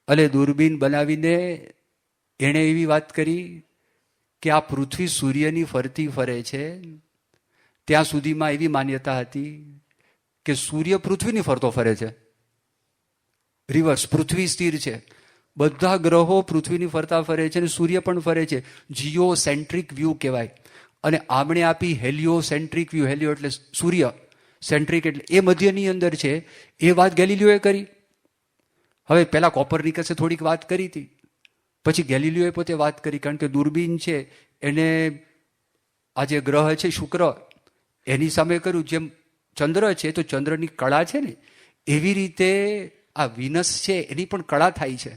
અને દૂરબીન બનાવીને એણે એવી વાત કરી કે આ પૃથ્વી સૂર્યની ફરતી ફરે છે. ત્યાં સુધીમાં એવી માન્યતા હતી કે સૂર્ય પૃથ્વીની ફરતો ફરે છે, રિવર્સ, પૃથ્વી સ્થિર છે. બધા ગ્રહો પૃથ્વીની ફરતા ફરે છે અને સૂર્ય પણ ફરે છે. જીઓ સેન્ટ્રિક વ્યૂ કહેવાય. અને આમણે આપી હેલિયો સેન્ટ્રિક વ્યૂ. હેલિયો એટલે સૂર્ય, સેન્ટ્રિક એટલે એ મધ્યની અંદર છે. એ વાત ગેલિલિયોએ કરી. હવે પહેલાં કોપરનિકસે થોડીક વાત કરી હતી, પછી ગેલિલિયોએ પોતે વાત કરી. કારણ કે દૂરબીન છે એને આ જે ગ્રહ છે શુક્ર, એની સામે કર્યું. જેમ ચંદ્ર છે તો ચંદ્રની કળા છે ને, એવી રીતે આ વિનસ છે એની પણ કળા થાય છે.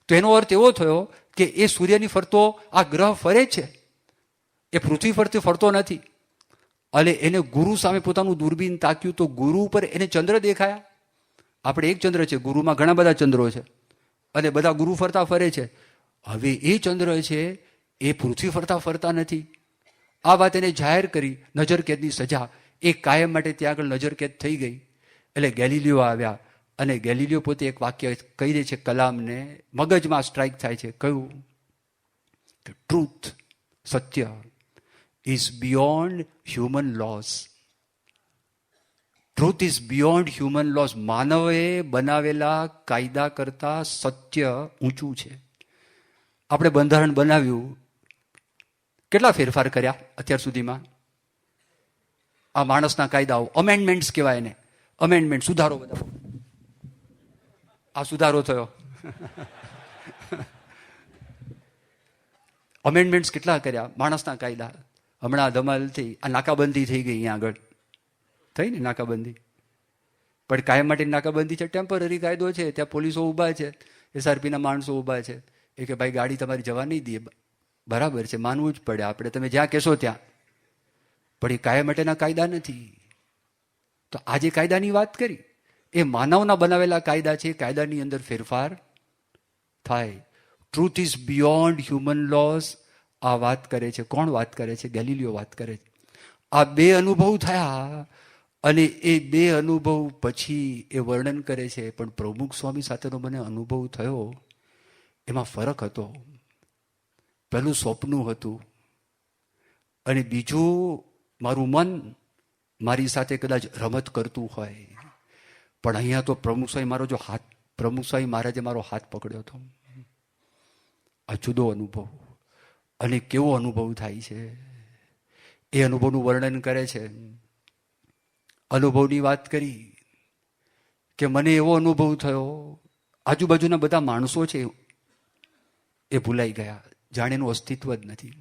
તો એનો અર્થ એવો થયો કે એ સૂર્યની ફરતો આ ગ્રહ ફરે છે, એ પૃથ્વી ફરતી ફરતો નથી. અને એને ગુરુ સામે પોતાનું દૂરબીન તાક્યું તો ગુરુ ઉપર એને ચંદ્ર દેખાયા. આપણે એક ચંદ્ર છે, ગુરુમાં ઘણા બધા ચંદ્રો છે અને બધા ગુરુ ફરતા ફરે છે. હવે એ ચંદ્ર છે એ પૃથ્વી ફરતા ફરતા નથી. આ વાત એને જાહેર કરી. નજરકેદની સજા એ કાયમ માટે ત્યાં આગળ નજરકેદ થઈ ગઈ. એટલે ગેલિલિયો આવ્યા અને ગેલિલિયો પોતે એક વાક્ય કહી દે છે કલામને, મગજમાં સ્ટ્રાઇક થાય છે. કયું? કે ટ્રુથ, સત્ય is beyond human laws. Truth is beyond human laws. માનવે બનાવેલા કાયદા કરતાં સત્ય ઊંચું છે. આપણે બંધારણ બનાવ્યું, કેટલા ફેરફાર કર્યા અત્યાર સુધીમાં? આ માણસના કાયદાઓ, અમેન્ડમેન્ટ્સ કહેવાય એને. અમેન્ડમેન્ટ, સુધારો. બધા આ સુધારો થયો. અમેન્ડમેન્ટ્સ કેટલા કર્યા માણસના કાયદા. હમણાં ધમાલથી આ નાકાબંધી થઈ ગઈ. અહીંયા આગળ થઈ ને નાકાબંધી, પણ કાયમ માટે નાકાબંધી છે, ટેમ્પરરી કાયદો છે. ત્યાં પોલીસો ઊભા છે, એસઆરપીના માણસો ઊભા છે. એ કે ભાઈ ગાડી તમારી જવા નહીં દે. બરાબર છે, માનવું જ પડે આપણે, તમે જ્યાં કહેશો ત્યાં. પણ એ કાયમ માટેના કાયદા નથી. તો આજે કાયદાની વાત કરી, એ માનવના બનાવેલા કાયદા છે. કાયદાની અંદર ફેરફાર થાય. Truth is beyond human lose. આ વાત કરે છે. કોણ વાત કરે છે? ગેલિલિયો વાત કરે છે. આ બે અનુભવ થયા અને એ બે અનુભવ પછી એ વર્ણન કરે છે. પણ પ્રમુખ સ્વામી સાથેનો મને અનુભવ થયો, એમાં ફરક હતો. પહેલું સ્વપ્નું હતું અને બીજું મારું મન મારી સાથે કદાચ રમત કરતું હોય. પણ અહીંયા તો પ્રમુખ સ્વામી મારો જો હાથ, પ્રમુખ સ્વામી મહારાજે મારો હાથ પકડ્યો હતો. આ જુદો અનુભવ. અને કેવો અનુભવ થાય છે એ અનુભવનું વર્ણન કરે છે. અનુભવની વાત કરી કે મને એવો અનુભવ થયો, આજુબાજુના બધા માણસો છે એ ભૂલાઈ ગયા, જાણે એનું અસ્તિત્વ જ નથી.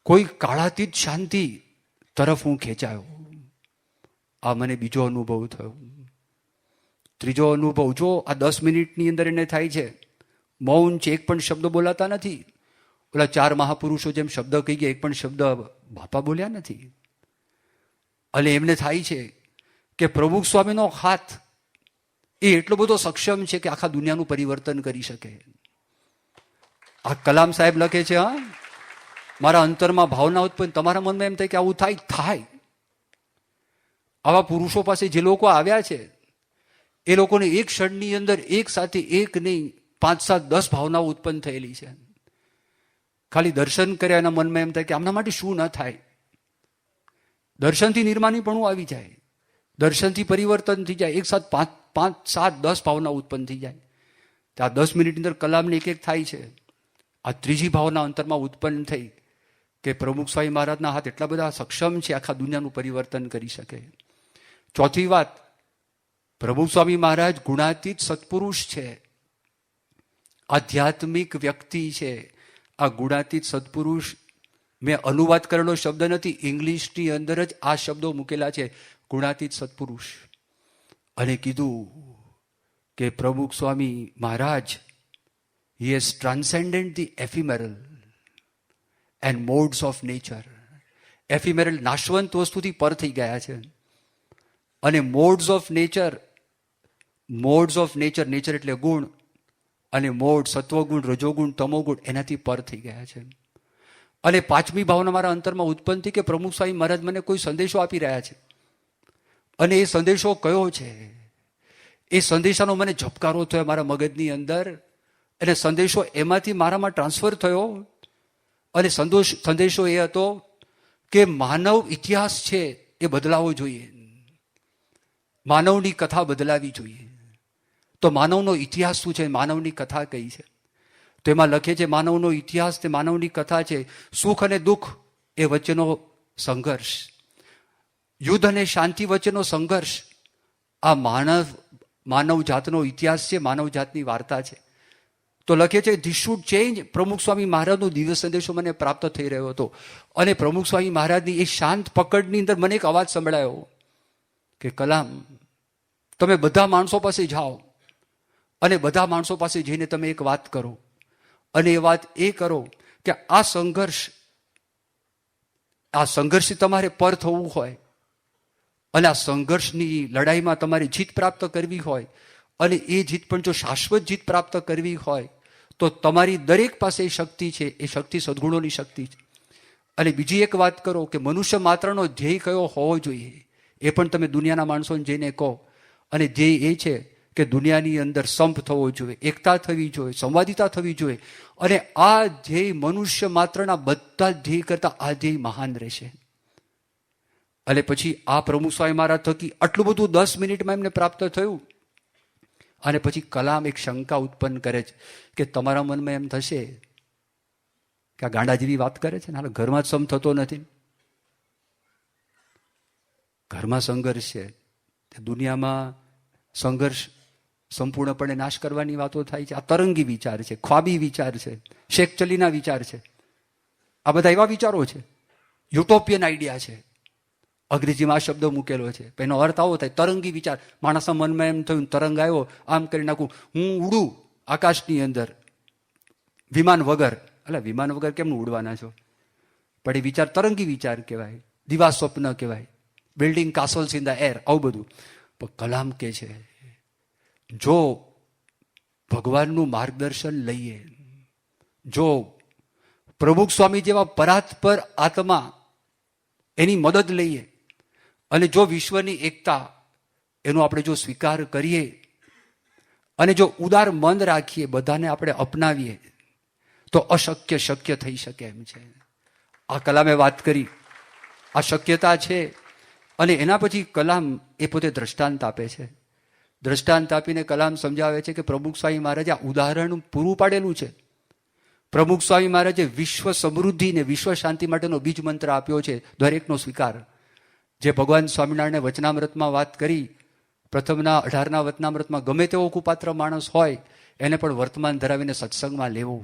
કોઈ કાળાતીત શાંતિ તરફ હું ખેંચાયો. આ મને બીજો અનુભવ થયો. ત્રીજો અનુભવ, જો આ 10 મિનિટની અંદર એને થાય છે. મૌન છે, એક પણ શબ્દ બોલાતા નથી. ઓલા 4 મહાપુરુષો જેમ શબ્દ કહી ગયા, એક પણ શબ્દ બાપા બોલ્યા નથી. અને એમને થાય છે કે પ્રમુખ સ્વામીનો હાથ એ એટલો બધો સક્ષમ છે કે આખા દુનિયાનું પરિવર્તન કરી શકે. આ કલામ સાહેબ લખે છે, હા, મારા અંતરમાં ભાવના ઉત્પન્ન, તમારા મનમાં એમ થાય કે આવું થાય. આવા પુરુષો પાસે જે લોકો આવ્યા છે એ લોકોને એક ક્ષણની અંદર એક સાથે એક નહીં 5, 7, 10 ભાવનાઓ ઉત્પન્ન થયેલી છે. ખાલી દર્શન કર્યા એના મનમાં એમ થાય કે આમના માટે શું ન થાય. દર્શનથી નિર્માણીપણું આવી જાય, દર્શનથી પરિવર્તન થઈ જાય, એક સાથ 5, 7, 10 ભાવના ઉત્પન્ન થઈ જાય. તો આ 10 મિનિટની અંદર કલામને એક થાય છે. આ ત્રીજી ભાવના અંતરમાં ઉત્પન્ન થઈ કે પ્રમુખ સ્વામી મહારાજના હાથ એટલા બધા સક્ષમ છે, આખા દુનિયાનું પરિવર્તન કરી શકે. ચોથી વાત, પ્રમુખ સ્વામી મહારાજ ગુણાતીત સત્પુરુષ છે, આધ્યાત્મિક વ્યક્તિ છે. આ ગુણાતીત સત્પુરુષ મેં અનુવાદ કરેલો શબ્દ નથી, ઇંગ્લિશની અંદર જ આ શબ્દો મૂકેલા છે, ગુણાતીત સત્પુરુષ. અને કીધું કે પ્રમુખ Swami Maharaj, he has transcended the ephemeral and modes of nature. એફિમેરલ નાશવંત વસ્તુથી પર થઈ ગયા છે અને મોડ્સ ઓફ નેચર, નેચર એટલે ગુણ, અને મોડ સત્વગુણ, રજોગુણ, તમોગુણ, એનાથી પર થઈ ગયા છે. અને પાંચમી ભાવના મારા અંતરમાં ઉત્પન્ન થઈ કે પ્રમુખ સ્વામી મહારાજ મને કોઈ સંદેશો આપી રહ્યા છે અને એ સંદેશો કયો છે. એ સંદેશાનો મને ઝબકારો થયો મારા મગજની અંદર, અને સંદેશો એમાંથી મારામાં ટ્રાન્સફર થયો. અને સંદેશો એ હતો કે માનવ ઇતિહાસ છે એ બદલાવો જોઈએ, માનવની કથા બદલાવી જોઈએ. તો માનવનો ઇતિહાસ શું છે, માનવની કથા કઈ છે? તો એમાં લખે છે માનવનો ઇતિહાસ તે માનવની કથા છે, સુખ અને દુઃખ એ વચ્ચેનો સંઘર્ષ, યુદ્ધ અને શાંતિ વચ્ચેનો સંઘર્ષ. આ માનવ જાતનો ઇતિહાસ છે, માનવ જાતની વાર્તા છે. તો લખે છે ધીસ શુડ ચેન્જ. પ્રમુખ સ્વામી મહારાજનો દિવ્ય સંદેશો મને પ્રાપ્ત થઈ રહ્યો હતો. અને પ્રમુખ સ્વામી મહારાજની એ શાંત પકડની અંદર મને એક અવાજ સંભળાયો કે કલામ, તમે બધા માણસો પાસે જાઓ અને બધા માણસો પાસે જઈને તમે એક વાત કરો, અને એ વાત એ કરો કે આ સંઘર્ષથી તમારે પર થવું હોય, અને આ સંઘર્ષની લડાઈમાં તમારે જીત પ્રાપ્ત કરવી હોય, અને એ જીત પણ જો શાશ્વત જીત પ્રાપ્ત કરવી હોય તો તમારી દરેક પાસે એ શક્તિ છે, એ શક્તિ સદગુણોની શક્તિ છે. અને બીજી એક વાત કરો કે મનુષ્ય માત્રનો ધ્યેય કયો હોવો જોઈએ, એ પણ તમે દુનિયાના માણસોને જઈને કહો. અને ધ્યેય એ છે કે દુનિયાની અંદર સંપ થવો જોઈએ, એકતા થવી જોઈએ, સંવાદિતા થવી જોઈએ. અને આ ધ્યેય મનુષ્ય માત્રના બધા ધ્યેય કરતા આ ધ્યેય મહાન રહેશે. અને પછી આ પ્રમુખ સ્વામી મહારાજ થકી આટલું બધું 10 મિનિટમાં એમને પ્રાપ્ત થયું. અને પછી કલામ એક શંકા ઉત્પન્ન કરે છે કે તમારા મનમાં એમ થશે કે આ ગાંડા જેવી વાત કરે છે ને, હાલ ઘરમાં જ સમ થતો નથી, ઘરમાં સંઘર્ષ છે, દુનિયામાં સંઘર્ષ સંપૂર્ણપણે નાશ કરવાની વાતો થાય છે. આ તરંગી વિચાર છે, ખ્વાબી વિચાર છે, શેખ ચલીના વિચાર છે. આ બધા એવા વિચારો છે, યુટોપિયન આઈડિયા છે. અંગ્રેજીમાં આ શબ્દ મૂકેલો છે, એનો અર્થ આવો થાય તરંગી વિચાર. માણસના મનમાં એમ થયું તરંગ આવ્યો, આમ કરી નાખું, હું ઉડું આકાશની અંદર વિમાન વગર. એટલે વિમાન વગર કેમ ઉડવાના છો? પણ એ વિચાર તરંગી વિચાર કહેવાય, દિવા સ્વપ્ન કહેવાય, બિલ્ડિંગ કાસલ્સ ઇન ધ એર, આવું બધું. પણ કલામ કે છે જો ભગવાનનું માર્ગદર્શન લઈએ, જો પ્રમુખ સ્વામી જેવા પરાત્પર આત્મા એની મદદ લઈએ, અને જો વિશ્વની એકતા એનો આપણે જો સ્વીકાર કરીએ, અને જો ઉદાર મન રાખીએ, બધાને આપણે અપનાવીએ, તો અશક્ય શક્ય થઈ શકે એમ છે. આ કલામે વાત કરી, આ શક્યતા છે. અને એના પછી કલામ એ પોતે દ્રષ્ટાંત આપે છે. દ્રષ્ટાંત આપીને કલામ સમજાવે છે કે પ્રમુખ સ્વામી મહારાજે આ ઉદાહરણ પૂરું પાડેલું છે. પ્રમુખ સ્વામી મહારાજે વિશ્વ સમૃદ્ધિ ને વિશ્વ શાંતિ માટેનો બીજ મંત્ર આપ્યો છે, દરેકનો સ્વીકાર. જે ભગવાન સ્વામિનારાયણે વચનામૃતમાં વાત કરી, પ્રથમના 18ના વચનામૃતમાં ગમે તેવો કુપાત્ર માણસ હોય એને પણ વર્તમાન ધરાવીને સત્સંગમાં લેવો.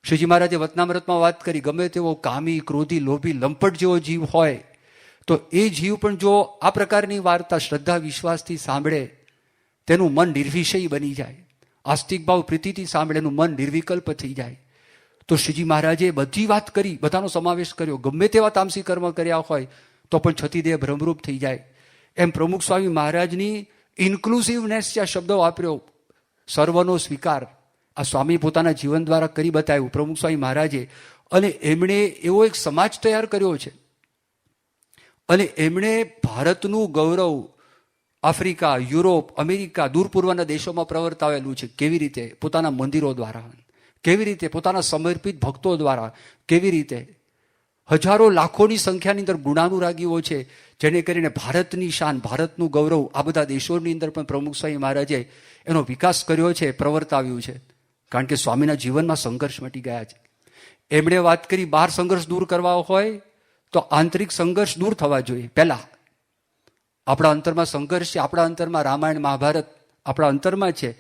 શ્રીજી મહારાજે વચનામૃતમાં વાત કરી, ગમે તેવો કામી, ક્રોધી, લોભી, લંપટ જેવો જીવ હોય તો એ જીવ પણ જો આ પ્રકારની વાર્તા શ્રદ્ધા વિશ્વાસથી સાંભળે, તેનું મન નિર્વિષય બની જાય. આસ્તિક ભાવ પ્રીતિથી સાંભળે, એનું મન નિર્વિકલ્પ થઈ જાય. તો શ્રીજી મહારાજે બધી વાત કરી, બધાનો સમાવેશ કર્યો. ગમે તેવા તામસી કર્મ કર્યા હોય તો પણ છતીદેહ ભ્રમરૂપ થઈ જાય. એમ પ્રમુખ સ્વામી મહારાજની ઇન્ક્લુઝિવનેસ જે શબ્દો વાપર્યો, સર્વનો સ્વીકાર, આ સ્વામી પોતાના જીવન દ્વારા કરી બતાવ્યું, પ્રમુખ સ્વામી મહારાજે. અને એમણે એવો એક સમાજ તૈયાર કર્યો છે, અને એમણે ભારતનું ગૌરવ આફ્રિકા, યુરોપ, અમેરિકા, દૂર પૂર્વના દેશોમાં પ્રવર્તાવેલું છે. કેવી રીતે? પોતાના મંદિરો દ્વારા. કેવી રીતે? પોતાના સમર્પિત ભક્તો દ્વારા. કેવી રીતે? હજારો લાખોની સંખ્યાની અંદર ગુણાનુરાગીઓ છે, જેને કરીને ભારતની શાન, ભારતનું ગૌરવ આ બધા દેશોની અંદર પણ પ્રમુખ સ્વામી મહારાજે એનો વિકાસ કર્યો છે, પ્રવર્તાવ્યું છે. કારણ કે સ્વામીના જીવનમાં સંઘર્ષ મટી ગયા છે. એમણે વાત કરી, બહાર સંઘર્ષ દૂર કરવા હોય તો આંતરિક સંઘર્ષ દૂર થવા જોઈએ. પહેલા આપણા અંતરમાં સંઘર્ષ છે. આપણા અંતરમાં રામાયણ, મહાભારત આપણા અંતરમાં છે.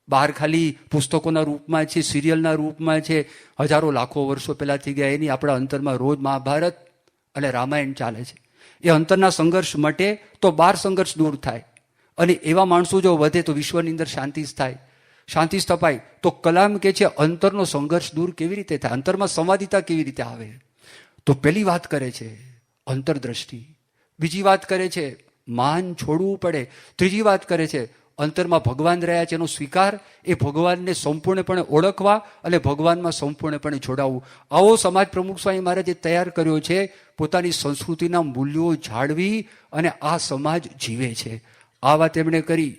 બહાર ખાલી પુસ્તકોના રૂપમાં છે, સિરિયલના રૂપમાં છે, હજારો લાખો વર્ષો પહેલાં થઈ ગયા. એની આપણા અંતરમાં રોજ મહાભારત અને રામાયણ ચાલે છે. એ અંતરના સંઘર્ષ મટે તો બહાર સંઘર્ષ દૂર થાય. અને એવા માણસો જો વધે તો વિશ્વની અંદર શાંતિ થાય, શાંતિ સ્થપાય. તો કલામ કે છે અંતરનો સંઘર્ષ દૂર કેવી રીતે થાય, અંતરમાં સંવાદિતા કેવી રીતે આવે. તો પહેલી વાત કરે છે અંતરદ્રષ્ટિ, બીજી વાત કરે છે માન છોડવું પડે, ત્રીજી વાત કરે છે અંતરમાં ભગવાન રહ્યા છે એનો સ્વીકાર, એ ભગવાનને સંપૂર્ણપણે ઓળખવા અને ભગવાનમાં સંપૂર્ણપણે જોડાવવું. આવો સમાજ પ્રમુખ સ્વામી મહારાજે તૈયાર કર્યો છે. પોતાની સંસ્કૃતિના મૂલ્યો જાળવી અને આ સમાજ જીવે છે. આ વાત એમણે કરી.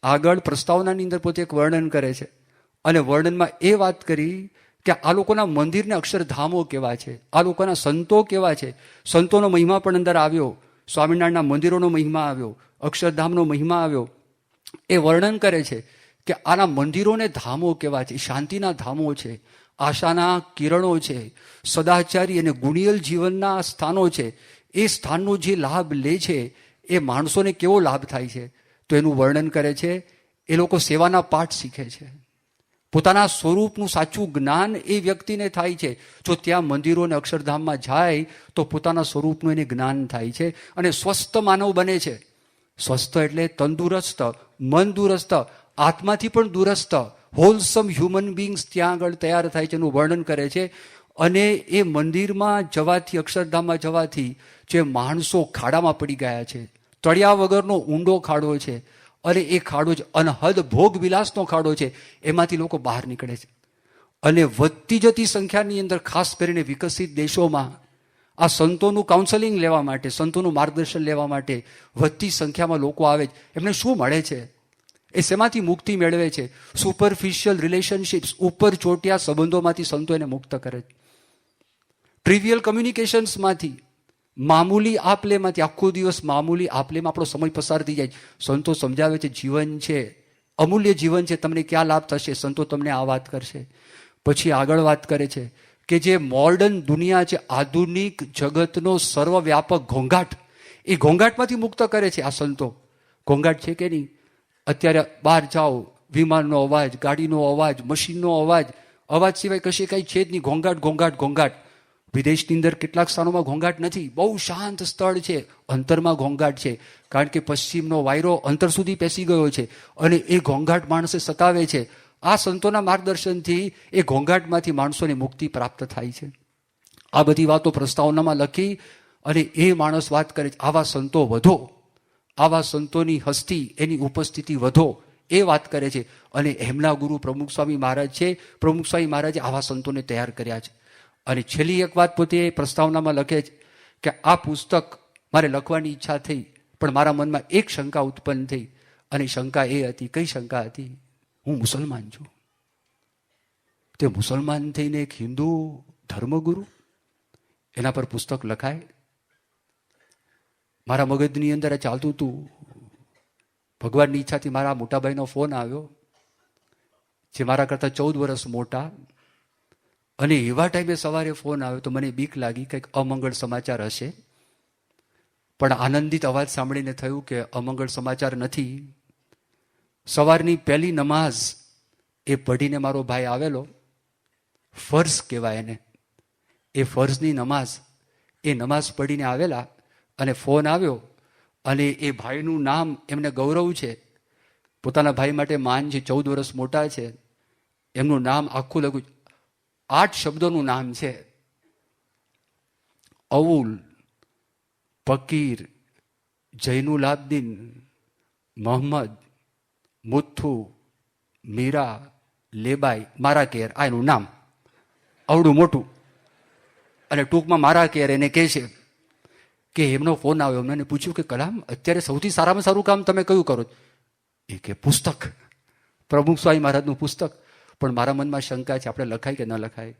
આગળ પ્રસ્તાવનાની અંદર પોતે એક વર્ણન કરે છે, અને વર્ણનમાં એ વાત કરી કે આ લોકોના મંદિરને અક્ષરધામો કેવા છે, આ લોકોના સંતો કેવા છે. સંતોનો મહિમા પણ અંદર આવ્યો, સ્વામિનારાયણના મંદિરોનો મહિમા આવ્યો, અક્ષરધામનો મહિમા આવ્યો. એ વર્ણન કરે છે કે આના મંદિરોને ધામો કેવા છે, શાંતિના ધામો છે, આશાના કિરણો છે, સદાચારી અને ગુણિયલ જીવનના સ્થાનો છે. એ સ્થાનનો જે લાભ લે છે એ માણસોને કેવો લાભ થાય છે, તો એનું વર્ણન કરે છે. એ લોકો સેવાના પાઠ શીખે છે. પોતાના સ્વરૂપનું સાચું જ્ઞાન એ વ્યક્તિને થાય છે. જો ત્યાં મંદિરો અને અક્ષરધામમાં જાય તો પોતાના સ્વરૂપનું એને જ્ઞાન થાય છે અને સ્વસ્થ માનવ બને છે. સ્વસ્થ એટલે તંદુરસ્ત, મન દુરસ્ત, આત્માથી પણ દુરસ્ત, હોલસમ હ્યુમન બિંગ્સ ત્યાં આગળ તૈયાર થાય છે એનું વર્ણન કરે છે. અને એ મંદિરમાં જવાથી, અક્ષરધામમાં જવાથી જે માણસો ખાડામાં પડી ગયા છે, તળિયા વગરનો ઊંડો ખાડો છે, અને એ ખાડો જ અનહદ ભોગ વિલાસનો ખાડો છે, એમાંથી લોકો બહાર નીકળે છે. અને વધતી જતી સંખ્યાની અંદર ખાસ કરીને વિકસિત દેશોમાં આ સંતોનું કાઉન્સેલિંગ લેવા માટે, સંતોનું માર્ગદર્શન લેવા માટે વધતી સંખ્યામાં લોકો આવે છે. એમને શું મળે છે? એ શેમાંથી મુક્તિ મેળવે છે? સુપરફિશિયલ રિલેશનશિપ્સ, ઉપર ચોટ્યા સંબંધોમાંથી સંતો એને મુક્ત કરે છે. ટ્રિવિયલ કમ્યુનિકેશન્સમાંથી, મામૂલી આપલેમાંથી, આખો દિવસ મામૂલી આપલેમાં આપણો સમય પસાર થઈ જાય. સંતો સમજાવે છે જીવન છે, અમૂલ્ય જીવન છે, તમને ક્યાં લાભ થશે, સંતો તમને આ વાત કરશે. પછી આગળ વાત કરે છે કે જે મોડર્ન દુનિયા છે, આધુનિક જગતનો સર્વવ્યાપક ઘોંઘાટ, એ ઘોંઘાટમાંથી મુક્ત કરે છે આ સંતો. ઘોંઘાટ છે કે નહીં? અત્યારે બહાર જાઓ, વિમાનનો અવાજ, ગાડીનો અવાજ, મશીનનો અવાજ, અવાજ સિવાય કશે કંઈ છે જ નહીં. ઘોંઘાટ, ઘોંઘાટ, ઘોંઘાટ. વિદેશની અંદર કેટલાક સ્થાનોમાં ઘોંઘાટ નથી, બહુ શાંત સ્થળ છે. અંતરમાં ઘોંઘાટ છે, કારણ કે પશ્ચિમનો વાયરો અંતર સુધી પેસી ગયો છે અને એ ઘોંઘાટ માણસે સતાવે છે. આ સંતોના માર્ગદર્શનથી એ ઘોંઘાટમાંથી માણસોને મુક્તિ પ્રાપ્ત થાય છે. આ બધી વાતો પ્રસ્તાવનામાં લખી અને એ માણસ વાત કરે છે આવા સંતો વધો, આવા સંતોની હસ્તી, એની ઉપસ્થિતિ વધો, એ વાત કરે છે. અને એમના ગુરુ પ્રમુખ સ્વામી મહારાજ છે. પ્રમુખ સ્વામી મહારાજે આવા સંતોને તૈયાર કર્યા છે. અને છેલ્લી એક વાત પોતે પ્રસ્તાવનામાં લખે છે કે આ પુસ્તક મારે લખવાની ઈચ્છા થઈ, પણ મારા મનમાં એક શંકા ઉત્પન્ન થઈ. અને શંકા એ હતી, કઈ શંકા હતી? હું મુસલમાન છું, તે મુસલમાન થઈને એક હિન્દુ ધર્મગુરુ, એના પર પુસ્તક લખાય? મારા મગજની અંદર આ ચાલતું હતું. ભગવાનની ઈચ્છાથી મારા મોટાભાઈનો ફોન આવ્યો, જે મારા કરતાં 14 વર્ષ મોટા. અને એવા ટાઈમે સવારે ફોન આવ્યો તો મને બીક લાગી, કંઈક અમંગળ સમાચાર હશે. પણ આનંદિત અવાજ સાંભળીને થયું કે અમંગળ સમાચાર નથી. સવારની પહેલી નમાઝ એ પઢીને મારો ભાઈ આવેલો, ફર્ઝ કહેવાય એને, એ ફર્ઝની નમાઝ, એ નમાઝ પઢીને આવેલા અને ફોન આવ્યો. અને એ ભાઈનું નામ, એમને ગૌરવ છે, પોતાના ભાઈ માટે માન છે, 14 વર્ષ મોટા છે. એમનું નામ આખું લખ્યું, 8 શબ્દોનું નામ છે: અવુલ, ફકીર, જૈનુલ આબદીન, મોહમ્મદ, મુથ્થુ, મીરા, લેબાઈ મારા કેર, આ એનું નામ, આવડું મોટું. અને ટૂંકમાં મારા કેર એને કહે છે કે એમનો ફોન આવ્યો, એમને પૂછ્યું કે કલામ અત્યારે સૌથી સારામાં સારું કામ તમે કયું કરો? એ કે પુસ્તક, પ્રમુખ સ્વામી મહારાજનું પુસ્તક. પણ મારા મનમાં શંકા છે, આપણે લખાય કે ન લખાય.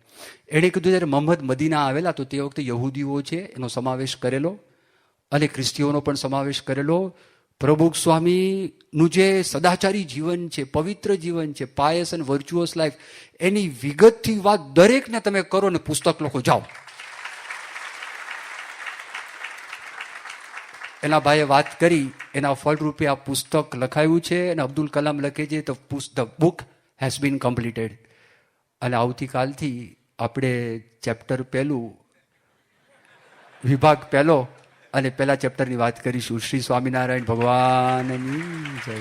એણે કીધું જ્યારે મોહમ્મદ મદીના આવેલા તો તે વખતે યહૂદીઓ છે એનો સમાવેશ કરેલો અને ખ્રિસ્તીઓનો પણ સમાવેશ કરેલો. પ્રમુખ સ્વામીનું જે સદાચારી જીવન છે, પવિત્ર જીવન છે, પાયસ અને વર્ચ્યુઅસ લાઈફ, એની વિગતથી વાત દરેકને તમે કરો ને પુસ્તક લખો, જાઓ. એના ભાઈએ વાત કરી, એના ફળરૂપે આ પુસ્તક લખાયું છે અને અબ્દુલ કલામ લખે છે the book has been completed. અને આવતીકાલથી આપણે ચેપ્ટર પહેલું, વિભાગ પહેલો અને પહેલા ચેપ્ટરની વાત કરીશું. શ્રી સ્વામિનારાયણ ભગવાનની જય.